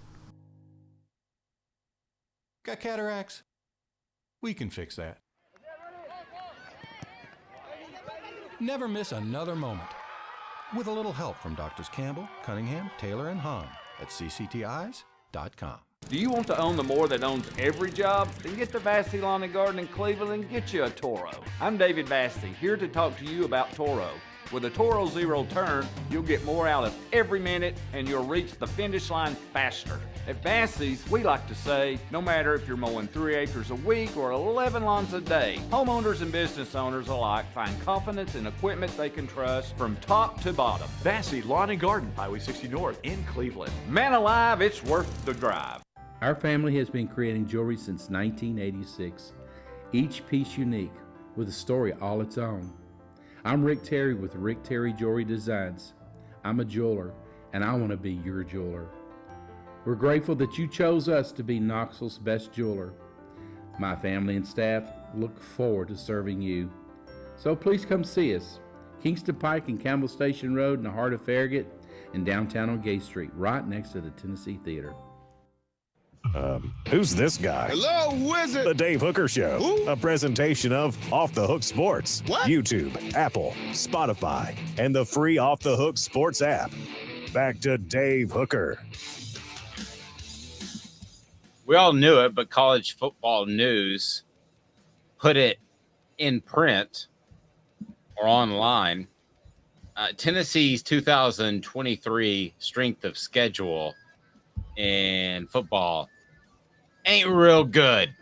Speaker 13: Got cataracts? We can fix that. Never miss another moment. With a little help from Doctors Campbell, Cunningham, Taylor, and Hahn at cctis.com.
Speaker 11: Do you want to own the more that owns every job? Then get to Vassey Lawn and Garden in Cleveland and get you a Toro. I'm David Vassey, here to talk to you about Toro. With a Toro Zero Turn, you'll get more out of every minute and you'll reach the finish line faster. At Vassey's, we like to say, no matter if you're mowing 3 acres a week or 11 lawns a day, homeowners and business owners alike find confidence in equipment they can trust from top to bottom.
Speaker 14: Vassey Lawn and Garden, Highway 60 North in Cleveland.
Speaker 11: Man alive, it's worth the drive.
Speaker 9: Our family has been creating jewelry since 1986, each piece unique with a story all its own. I'm Rick Terry with Rick Terry Jewelry Designs. I'm a jeweler, and I want to be your jeweler. We're grateful that you chose us to be Knoxville's best jeweler. My family and staff look forward to serving you. So please come see us. Kingston Pike and Campbell Station Road in the heart of Farragut, and downtown on Gay Street, right next to the Tennessee Theater.
Speaker 2: Who's this guy?
Speaker 21: Hello, wizard.
Speaker 2: The Dave Hooker Show.
Speaker 21: Who?
Speaker 2: A presentation of Off the Hook Sports.
Speaker 21: What?
Speaker 2: YouTube, Apple, Spotify, and the free Off the Hook Sports app. Back to Dave Hooker.
Speaker 5: We all knew it, but College Football News put it in print or online. Tennessee's 2023 strength of schedule in football ain't real good.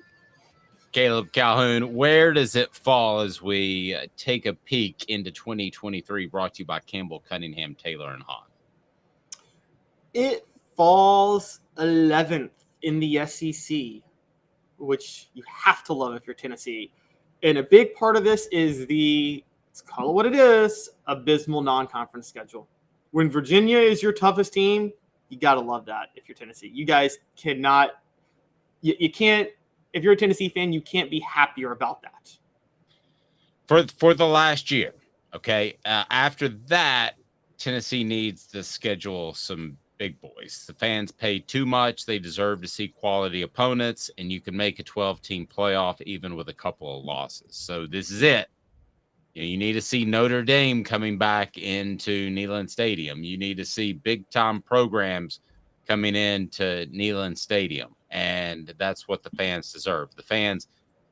Speaker 5: Caleb Calhoun, where does it fall as we take a peek into 2023, brought to you by Campbell, Cunningham, Taylor, and Hahn?
Speaker 6: It falls 11th in the SEC, which you have to love if you're Tennessee. And a big part of this is let's call it what it is, abysmal non-conference schedule. When Virginia is your toughest team, you got to love that if you're Tennessee. You guys cannot, you can't, if you're a Tennessee fan, you can't be happier about that.
Speaker 5: For the last year, okay? After that, Tennessee needs to schedule some big boys. The fans pay too much. They deserve to see quality opponents, and you can make a 12-team playoff even with a couple of losses. So this is it. You need to see Notre Dame coming back into Neyland Stadium. You need to see big-time programs coming into Neyland Stadium, and that's what the fans deserve. The fans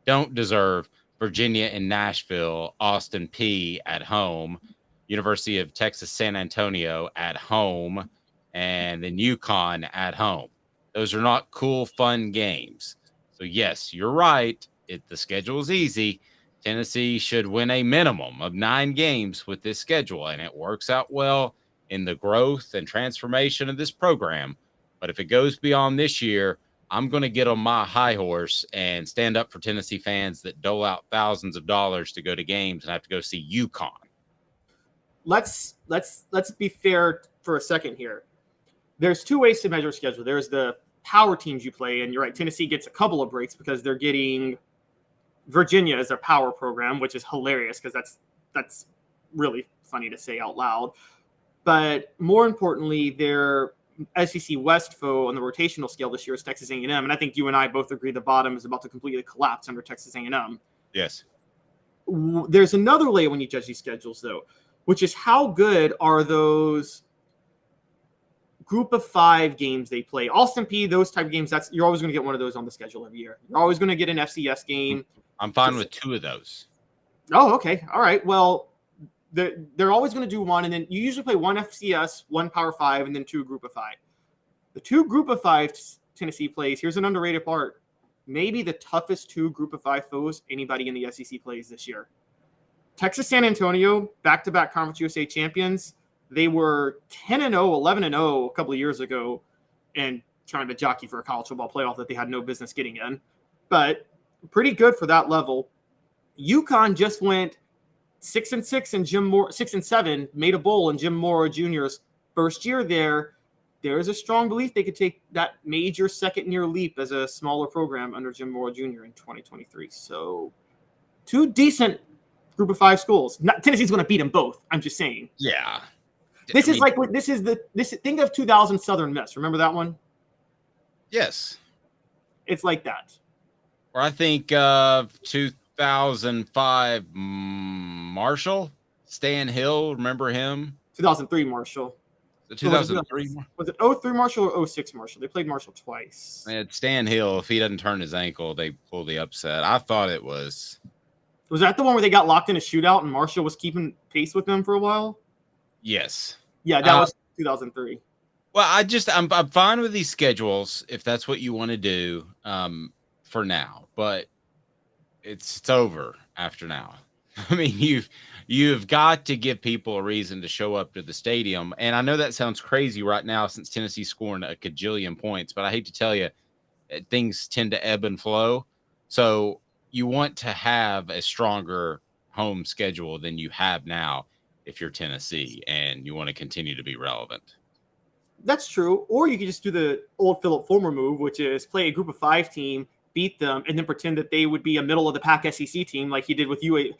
Speaker 5: don't deserve Virginia and Nashville, Austin Peay at home, University of Texas San Antonio at home, and then UConn at home. Those are not cool, fun games. So, yes, you're right. The schedule is easy. Tennessee should win a minimum of 9 games with this schedule, and it works out well in the growth and transformation of this program. But if it goes beyond this year, I'm going to get on my high horse and stand up for Tennessee fans that dole out thousands of dollars to go to games and have to go see UConn.
Speaker 6: Let's be fair for a second here. There's 2 ways to measure schedule. There's the power teams you play, and you're right, Tennessee gets a couple of breaks because they're getting Virginia as their power program, which is hilarious because that's really funny to say out loud. But more importantly, their SEC West foe on the rotational scale this year is Texas A&M, and I think you and I both agree the bottom is about to completely collapse under Texas A&M.
Speaker 5: Yes.
Speaker 6: There's another way when you judge these schedules, though, which is how good are those group of 5 games they play. Austin P, those type of games, you're always going to get one of those on the schedule every year. You're always going to get an FCS game.
Speaker 5: I'm fine with 2 of those.
Speaker 6: Oh, okay. All right. Well, they're always going to do one, and then you usually play 1 FCS, 1 Power 5, and then 2 Group of 5. The 2 Group of 5 Tennessee plays, here's an underrated part, maybe the toughest 2 Group of 5 foes anybody in the SEC plays this year. Texas San Antonio, back-to-back Conference USA champions. They were 10-0, 11-0 a couple of years ago, and trying to jockey for a college football playoff that they had no business getting in. But pretty good for that level. UConn just went 6-6 and Jim Moore 6-7, made a bowl in Jim Mora Jr.'s first year there. There is a strong belief they could take that major second-year leap as a smaller program under Jim Mora Jr. in 2023. So 2 decent Group of 5 schools. Tennessee's going to beat them both. I'm just saying.
Speaker 5: Yeah.
Speaker 6: Think of 2000 Southern Miss. Remember that one?
Speaker 5: Yes.
Speaker 6: It's like that.
Speaker 5: Or I think 2005 Marshall, Stan Hill. Remember him?
Speaker 6: 2003 Marshall.
Speaker 5: The 2003.
Speaker 6: Was it 03 Marshall or 06 Marshall? They played Marshall twice.
Speaker 5: And Stan Hill, if he doesn't turn his ankle, they pull the upset. I thought it was.
Speaker 6: Was that the one where they got locked in a shootout and Marshall was keeping pace with them for a while?
Speaker 5: Yes.
Speaker 6: Yeah, that was 2003.
Speaker 5: Well, I'm fine with these schedules if that's what you want to do for now, but it's over after now. I mean, you've got to give people a reason to show up to the stadium, and I know that sounds crazy right now since Tennessee's scoring a gajillion points, but I hate to tell you, things tend to ebb and flow. So you want to have a stronger home schedule than you have now if you're Tennessee and you want to continue to be relevant.
Speaker 6: That's true. Or you could just do the old Philip Fulmer move, which is play a Group of 5 team, beat them, and then pretend that they would be a middle-of-the-pack SEC team like he did with UAB.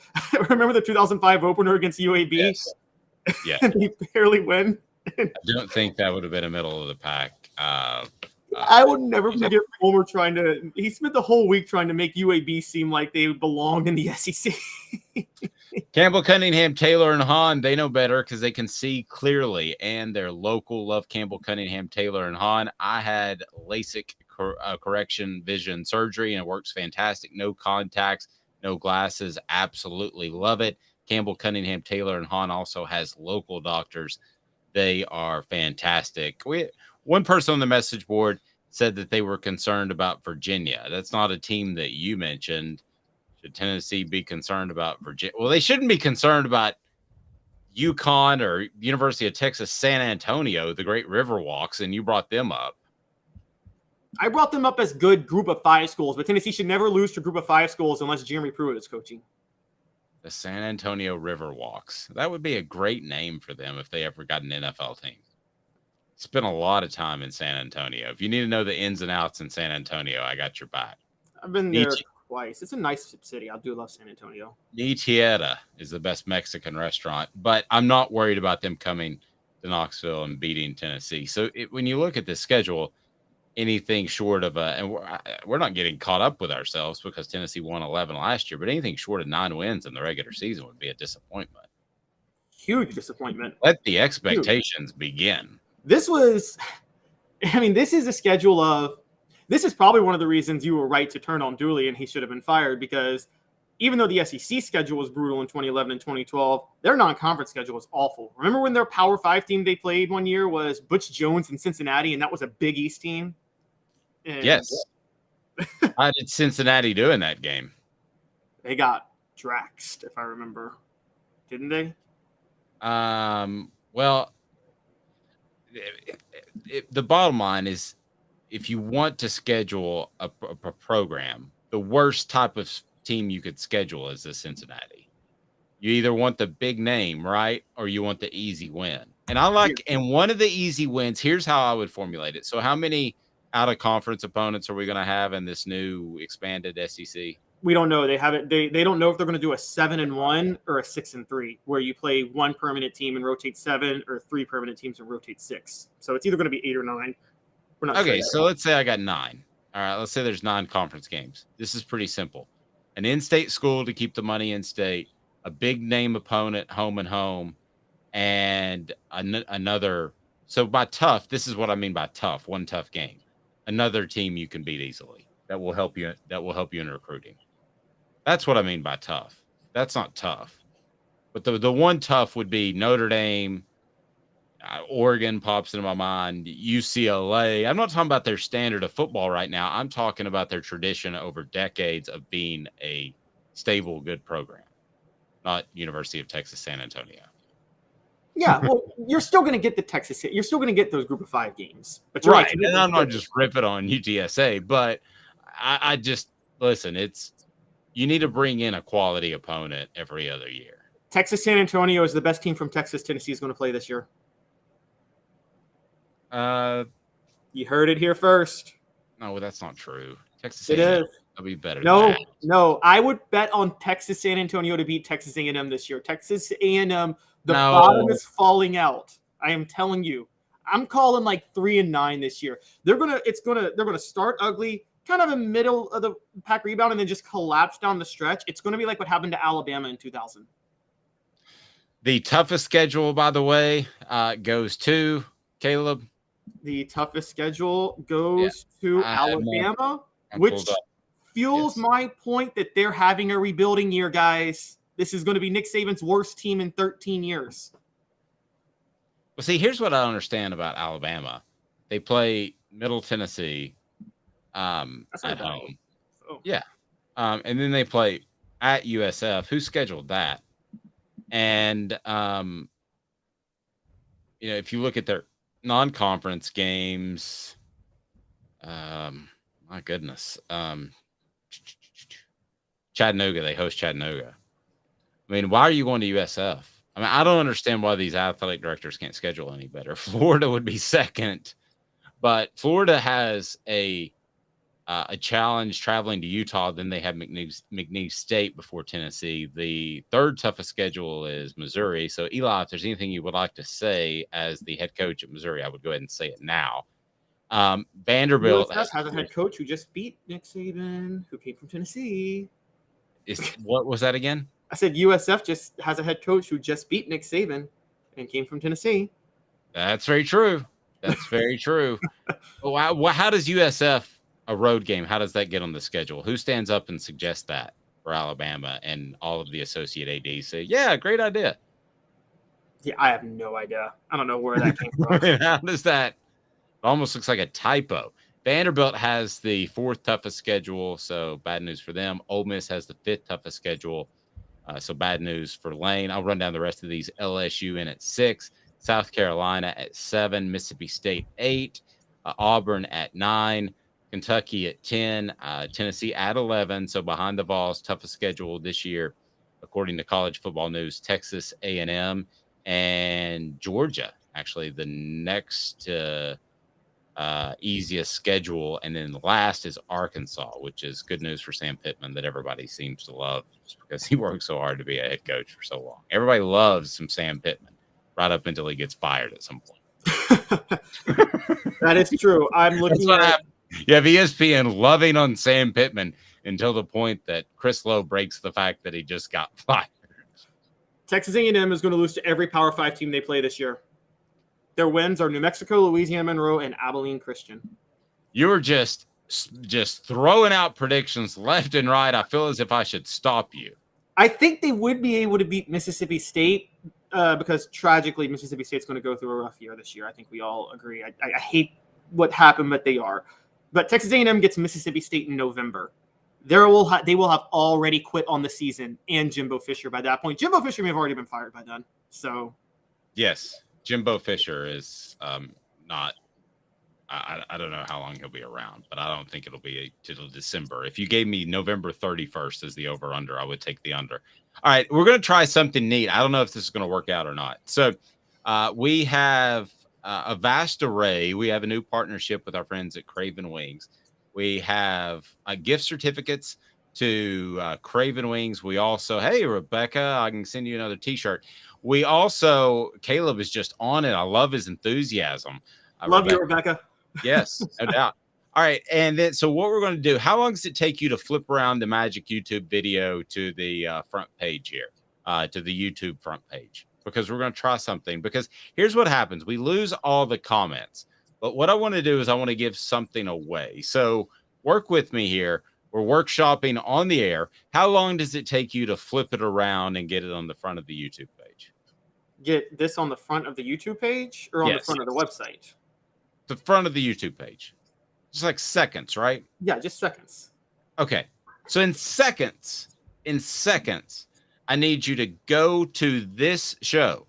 Speaker 6: Remember the 2005 opener against UAB?
Speaker 5: Yes. Yeah.
Speaker 6: And he barely win.
Speaker 5: I don't think that would have been a middle-of-the-pack.
Speaker 6: I would never forget Fulmer he spent the whole week trying to make UAB seem like they belonged in the SEC.
Speaker 5: Campbell, Cunningham, Taylor, and Hahn, they know better because they can see clearly, and they're local. Love Campbell, Cunningham, Taylor, and Hahn. I had LASIK correction vision surgery, and it works fantastic. No contacts, no glasses. Absolutely love it. Campbell, Cunningham, Taylor, and Hahn also has local doctors. They are fantastic. One person on the message board said that they were concerned about Virginia. That's not a team that you mentioned. Should Tennessee be concerned about Virginia? Well, they shouldn't be concerned about UConn or University of Texas San Antonio, the great Riverwalks, and you brought them up.
Speaker 6: I brought them up as good Group of 5 schools, but Tennessee should never lose to Group of 5 schools unless Jeremy Pruitt is coaching.
Speaker 5: The San Antonio Riverwalks. That would be a great name for them if they ever got an NFL team. Spent a lot of time in San Antonio. If you need to know the ins and outs in San Antonio, I got your back.
Speaker 6: I've been there twice. It's a nice city. I do love San Antonio.
Speaker 5: Nietieta is the best Mexican restaurant, but I'm not worried about them coming to Knoxville and beating Tennessee. So when you look at the schedule, anything short of and we're not getting caught up with ourselves because Tennessee won 11 last year, but anything short of 9 wins in the regular season would be a disappointment.
Speaker 6: Huge disappointment.
Speaker 5: Let the expectations begin.
Speaker 6: This is a schedule of, this is probably one of the reasons you were right to turn on Dooley and he should have been fired, because even though the SEC schedule was brutal in 2011 and 2012, their non-conference schedule was awful. Remember when their Power 5 team they played one year was Butch Jones and Cincinnati, and that was a Big East team? And
Speaker 5: yes. How did Cincinnati do in that game?
Speaker 6: They got draxed, if I remember. Didn't they?
Speaker 5: Well, the bottom line is, if you want to schedule a program, the worst type of team you could schedule is the Cincinnati. You either want the big name, right, or you want the easy win. And one of the easy wins, here's how I would formulate it. So how many out-of-conference opponents are we going to have in this new expanded SEC?
Speaker 6: We don't know. They haven't. They don't know if they're going to do a 7-1 or a 6-3, where you play 1 permanent team and rotate 7, or 3 permanent teams and rotate 6. So it's either going to be 8 or 9. We're not
Speaker 5: okay,
Speaker 6: sure
Speaker 5: so let's say I got 9. All right, let's say there's 9 conference games. This is pretty simple. An in-state school to keep the money in state, a big name opponent home and home, and another So by tough, this is what I mean by tough. One tough game, another team you can beat easily. That will help you. That will help you in recruiting. That's what I mean by tough. That's not tough. But the one tough would be Notre Dame, Oregon pops into my mind, UCLA. I'm not talking about their standard of football right now. I'm talking about their tradition over decades of being a stable, good program, not University of Texas San Antonio.
Speaker 6: Yeah, well, you're still going to get the Texas. You're still going to get those Group of 5 games, but
Speaker 5: Right. And I'm not just ripping on UTSA, but I just listen. You need to bring in a quality opponent every other year.
Speaker 6: Texas San Antonio is the best team from Texas. Tennessee is going to play this year. You heard it here first.
Speaker 5: No, that's not true. Texas
Speaker 6: It
Speaker 5: A&M
Speaker 6: is.
Speaker 5: will be better.
Speaker 6: No. I would bet on Texas San Antonio to beat Texas A&M this year. Texas A&M, the
Speaker 5: No.
Speaker 6: bottom is falling out. I am telling you. I'm calling like 3-9 this year. They're gonna start ugly, kind of in the middle of the pack rebound, and then just collapse down the stretch. It's gonna be like what happened to Alabama in 2000.
Speaker 5: The toughest schedule, by the way, goes to Caleb.
Speaker 6: The toughest schedule goes to Alabama, which fuels my point that they're having a rebuilding year, guys. This is going to be Nick Saban's worst team in 13 years.
Speaker 5: Well, see, here's what I don't understand about Alabama. They play Middle Tennessee at home.
Speaker 6: Oh.
Speaker 5: Yeah. And then they play at USF. Who scheduled that? And, if you look at their non-conference games, my goodness. Chattanooga, they host Chattanooga. I mean, why are you going to USF? I mean, I don't understand why these athletic directors can't schedule any better. Florida would be second, but Florida has a challenge traveling to Utah. Then they have McNeese State before Tennessee. The third toughest schedule is Missouri. So, Eli, if there's anything you would like to say as the head coach at Missouri, I would go ahead and say it now. Vanderbilt
Speaker 6: USF has a head coach who just beat Nick Saban, who came from Tennessee.
Speaker 5: What was that again?
Speaker 6: I said USF just has a head coach who just beat Nick Saban and came from Tennessee.
Speaker 5: That's very true. That's very true. Well, how does USF, a road game, how does that get on the schedule? Who stands up and suggests that for Alabama and all of the associate ADs say, yeah, great idea?
Speaker 6: Yeah, I have no idea. I don't know where that came from.
Speaker 5: How does that? It almost looks like a typo. Vanderbilt has the fourth toughest schedule, so bad news for them. Ole Miss has the fifth toughest schedule, so bad news for Lane. I'll run down the rest of these. LSU in at 6, South Carolina at 7, Mississippi State 8, Auburn at 9, Kentucky at 10, Tennessee at 11. So behind the Vols, toughest schedule this year, according to College Football News, Texas A&M and Georgia. Actually, the next easiest schedule, and then the last is Arkansas, which is good news for Sam Pittman that everybody seems to love just because he worked so hard to be a head coach for so long. Everybody loves some Sam Pittman right up until he gets fired at some point.
Speaker 6: That is true. I'm looking at
Speaker 5: you have ESPN loving on Sam Pittman until the point that Chris Lowe breaks the fact that he just got fired.
Speaker 6: Texas A&M is going to lose to every Power 5 team they play this year. Their wins are New Mexico, Louisiana Monroe, and Abilene Christian.
Speaker 5: You're just throwing out predictions left and right. I feel as if I should stop you.
Speaker 6: I think they would be able to beat Mississippi State because tragically Mississippi State's going to go through a rough year this year. I think we all agree. I hate what happened, but they are. But Texas A&M gets Mississippi State in November. They will have already quit on the season and Jimbo Fisher by that point. Jimbo Fisher may have already been fired by then. So,
Speaker 5: yes. Jimbo Fisher is not – I don't know how long he'll be around, but I don't think it'll be till December. If you gave me November 31st as the over-under, I would take the under. All right, we're going to try something neat. I don't know if this is going to work out or not. So we have a vast array. We have a new partnership with our friends at Craven Wings. We have gift certificates to Craven Wings. We also – hey, Rebecca, I can send you another T-shirt. We also, Caleb is just on it. I love his enthusiasm.
Speaker 6: Love you, Rebecca.
Speaker 5: Yes, no doubt. All right. And then, so what we're going to do, how long does it take you to flip around the magic YouTube video to the front page here, to the YouTube front page? because we're going to try something. Because here's what happens. We lose all the comments. But what I want to do is I want to give something away. So work with me here. We're workshopping on the air. How long does it take you to flip it around and get it on the front of the YouTube page?
Speaker 6: Get this on the front of the YouTube page or on the
Speaker 5: Yes.
Speaker 6: front of the website?
Speaker 5: The front of the YouTube page. Just like seconds, right?
Speaker 6: Yeah, just seconds.
Speaker 5: Okay. So in seconds, I need you to go to this show.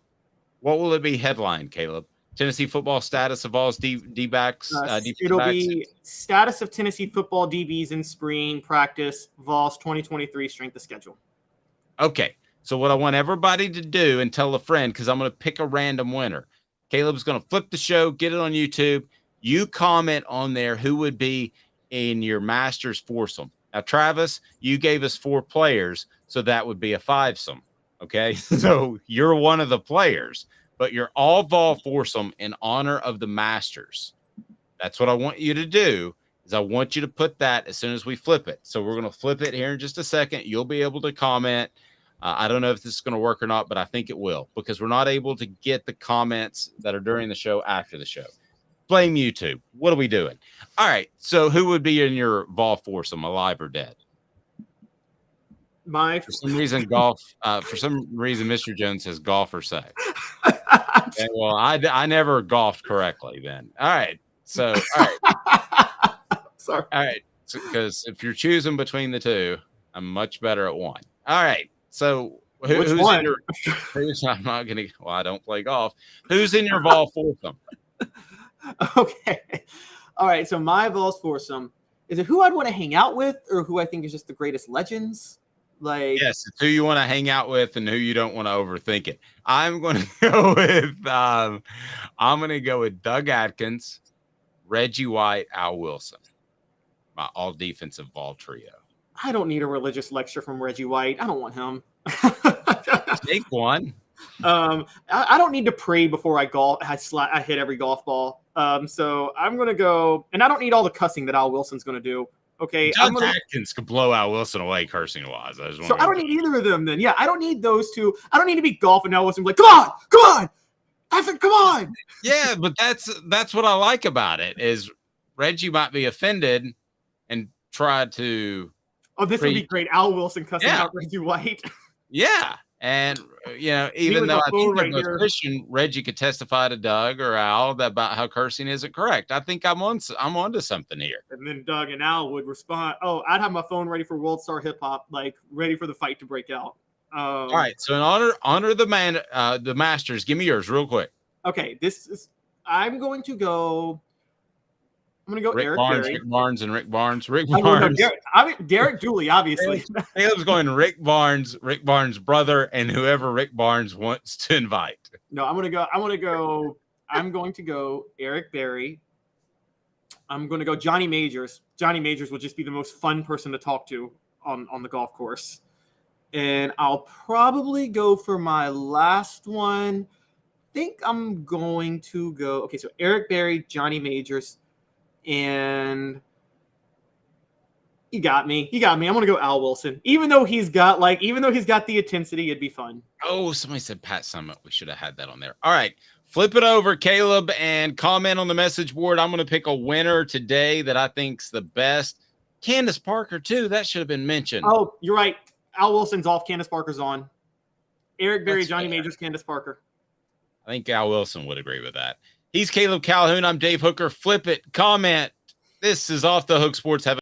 Speaker 5: What will it be headlined, Caleb? Tennessee football status of Vols D-backs.
Speaker 6: It'll be status of Tennessee football DBs in spring practice, Vols 2023 strength of schedule.
Speaker 5: Okay. So what I want everybody to do, and tell a friend, because I'm going to pick a random winner. Caleb's going to flip the show, get it on YouTube. You comment on there who would be in your Masters foursome. Now, Travis, you gave us 4 players, so that would be a fivesome. Okay. So you're one of the players. But you're all Vol foursome in honor of the Masters. That's what I want you to do, is I want you to put that as soon as we flip it. So we're going to flip it here in just a second. You'll be able to comment. I don't know if this is going to work or not, but I think it will, because we're not able to get the comments that are during the show after the show. Blame YouTube. What are we doing? All right. So who would be in your Vol foursome, alive or dead? For some reason, golf. For some reason, Mr. Jones says golf or sex. Okay, well, I never golfed correctly then. All right. So, all right.
Speaker 6: Sorry.
Speaker 5: All right. Because if you're choosing between the two, I'm much better at one. All right. So who's
Speaker 6: one?
Speaker 5: in your? I'm not gonna. Well, I don't play golf. Who's in your Vol foursome?
Speaker 6: Okay. All right. So my Vols foursome, is it who I'd want to hang out with or who I think is just the greatest legends? Like,
Speaker 5: yes, it's who you want to hang out with and who you don't want to overthink it. I'm going to go with Doug Atkins, Reggie White, Al Wilson, my all defensive Vol trio.
Speaker 6: I don't need a religious lecture from Reggie White. I don't want him.
Speaker 5: Take one.
Speaker 6: I don't need to pray before I golf. I hit every golf ball. So I'm gonna go, and I don't need all the cussing that Al Wilson's gonna do. Okay,
Speaker 5: Doug Atkins could blow Al Wilson away cursing wise. I
Speaker 6: don't need either of them. Then, yeah, I don't need those two. I don't need to be golfing Al Wilson. Like, come on, come on.
Speaker 5: Yeah, but that's what I like about it is Reggie might be offended and try to.
Speaker 6: Oh, this would be great. Al Wilson cussing out Reggie White.
Speaker 5: Yeah. And, even though I think they're both Christian, Reggie could testify to Doug or Al about how cursing isn't correct. I think I'm onto something here.
Speaker 6: And then Doug and Al would respond, oh, I'd have my phone ready for World Star Hip Hop, like ready for the fight to break out.
Speaker 5: All right. So in honor the Masters, give me yours real quick.
Speaker 6: Okay. I'm going to go Eric Berry.
Speaker 5: Rick Barnes and Rick Barnes.
Speaker 6: Derek Dooley, obviously.
Speaker 5: Caleb's going Rick Barnes' brother, and whoever Rick Barnes wants to invite.
Speaker 6: No, I'm going to go Eric Berry. I'm going to go Johnny Majors. Johnny Majors will just be the most fun person to talk to on the golf course. And I'll probably go for my last one. I think I'm going to go. Okay, so Eric Berry, Johnny Majors. And he got me. I'm going to go Al Wilson. Even though he's got the intensity, it'd be fun.
Speaker 5: Oh, somebody said Pat Summit. We should have had that on there. All right. Flip it over, Caleb, and comment on the message board. I'm going to pick a winner today that I think's the best. Candace Parker, too. That should have been mentioned.
Speaker 6: Oh, you're right. Al Wilson's off. Candace Parker's on. Eric Berry, Johnny Majors, Candace Parker.
Speaker 5: I think Al Wilson would agree with that. He's Caleb Calhoun. I'm Dave Hooker. Flip it. Comment. This is Off the Hook Sports. Have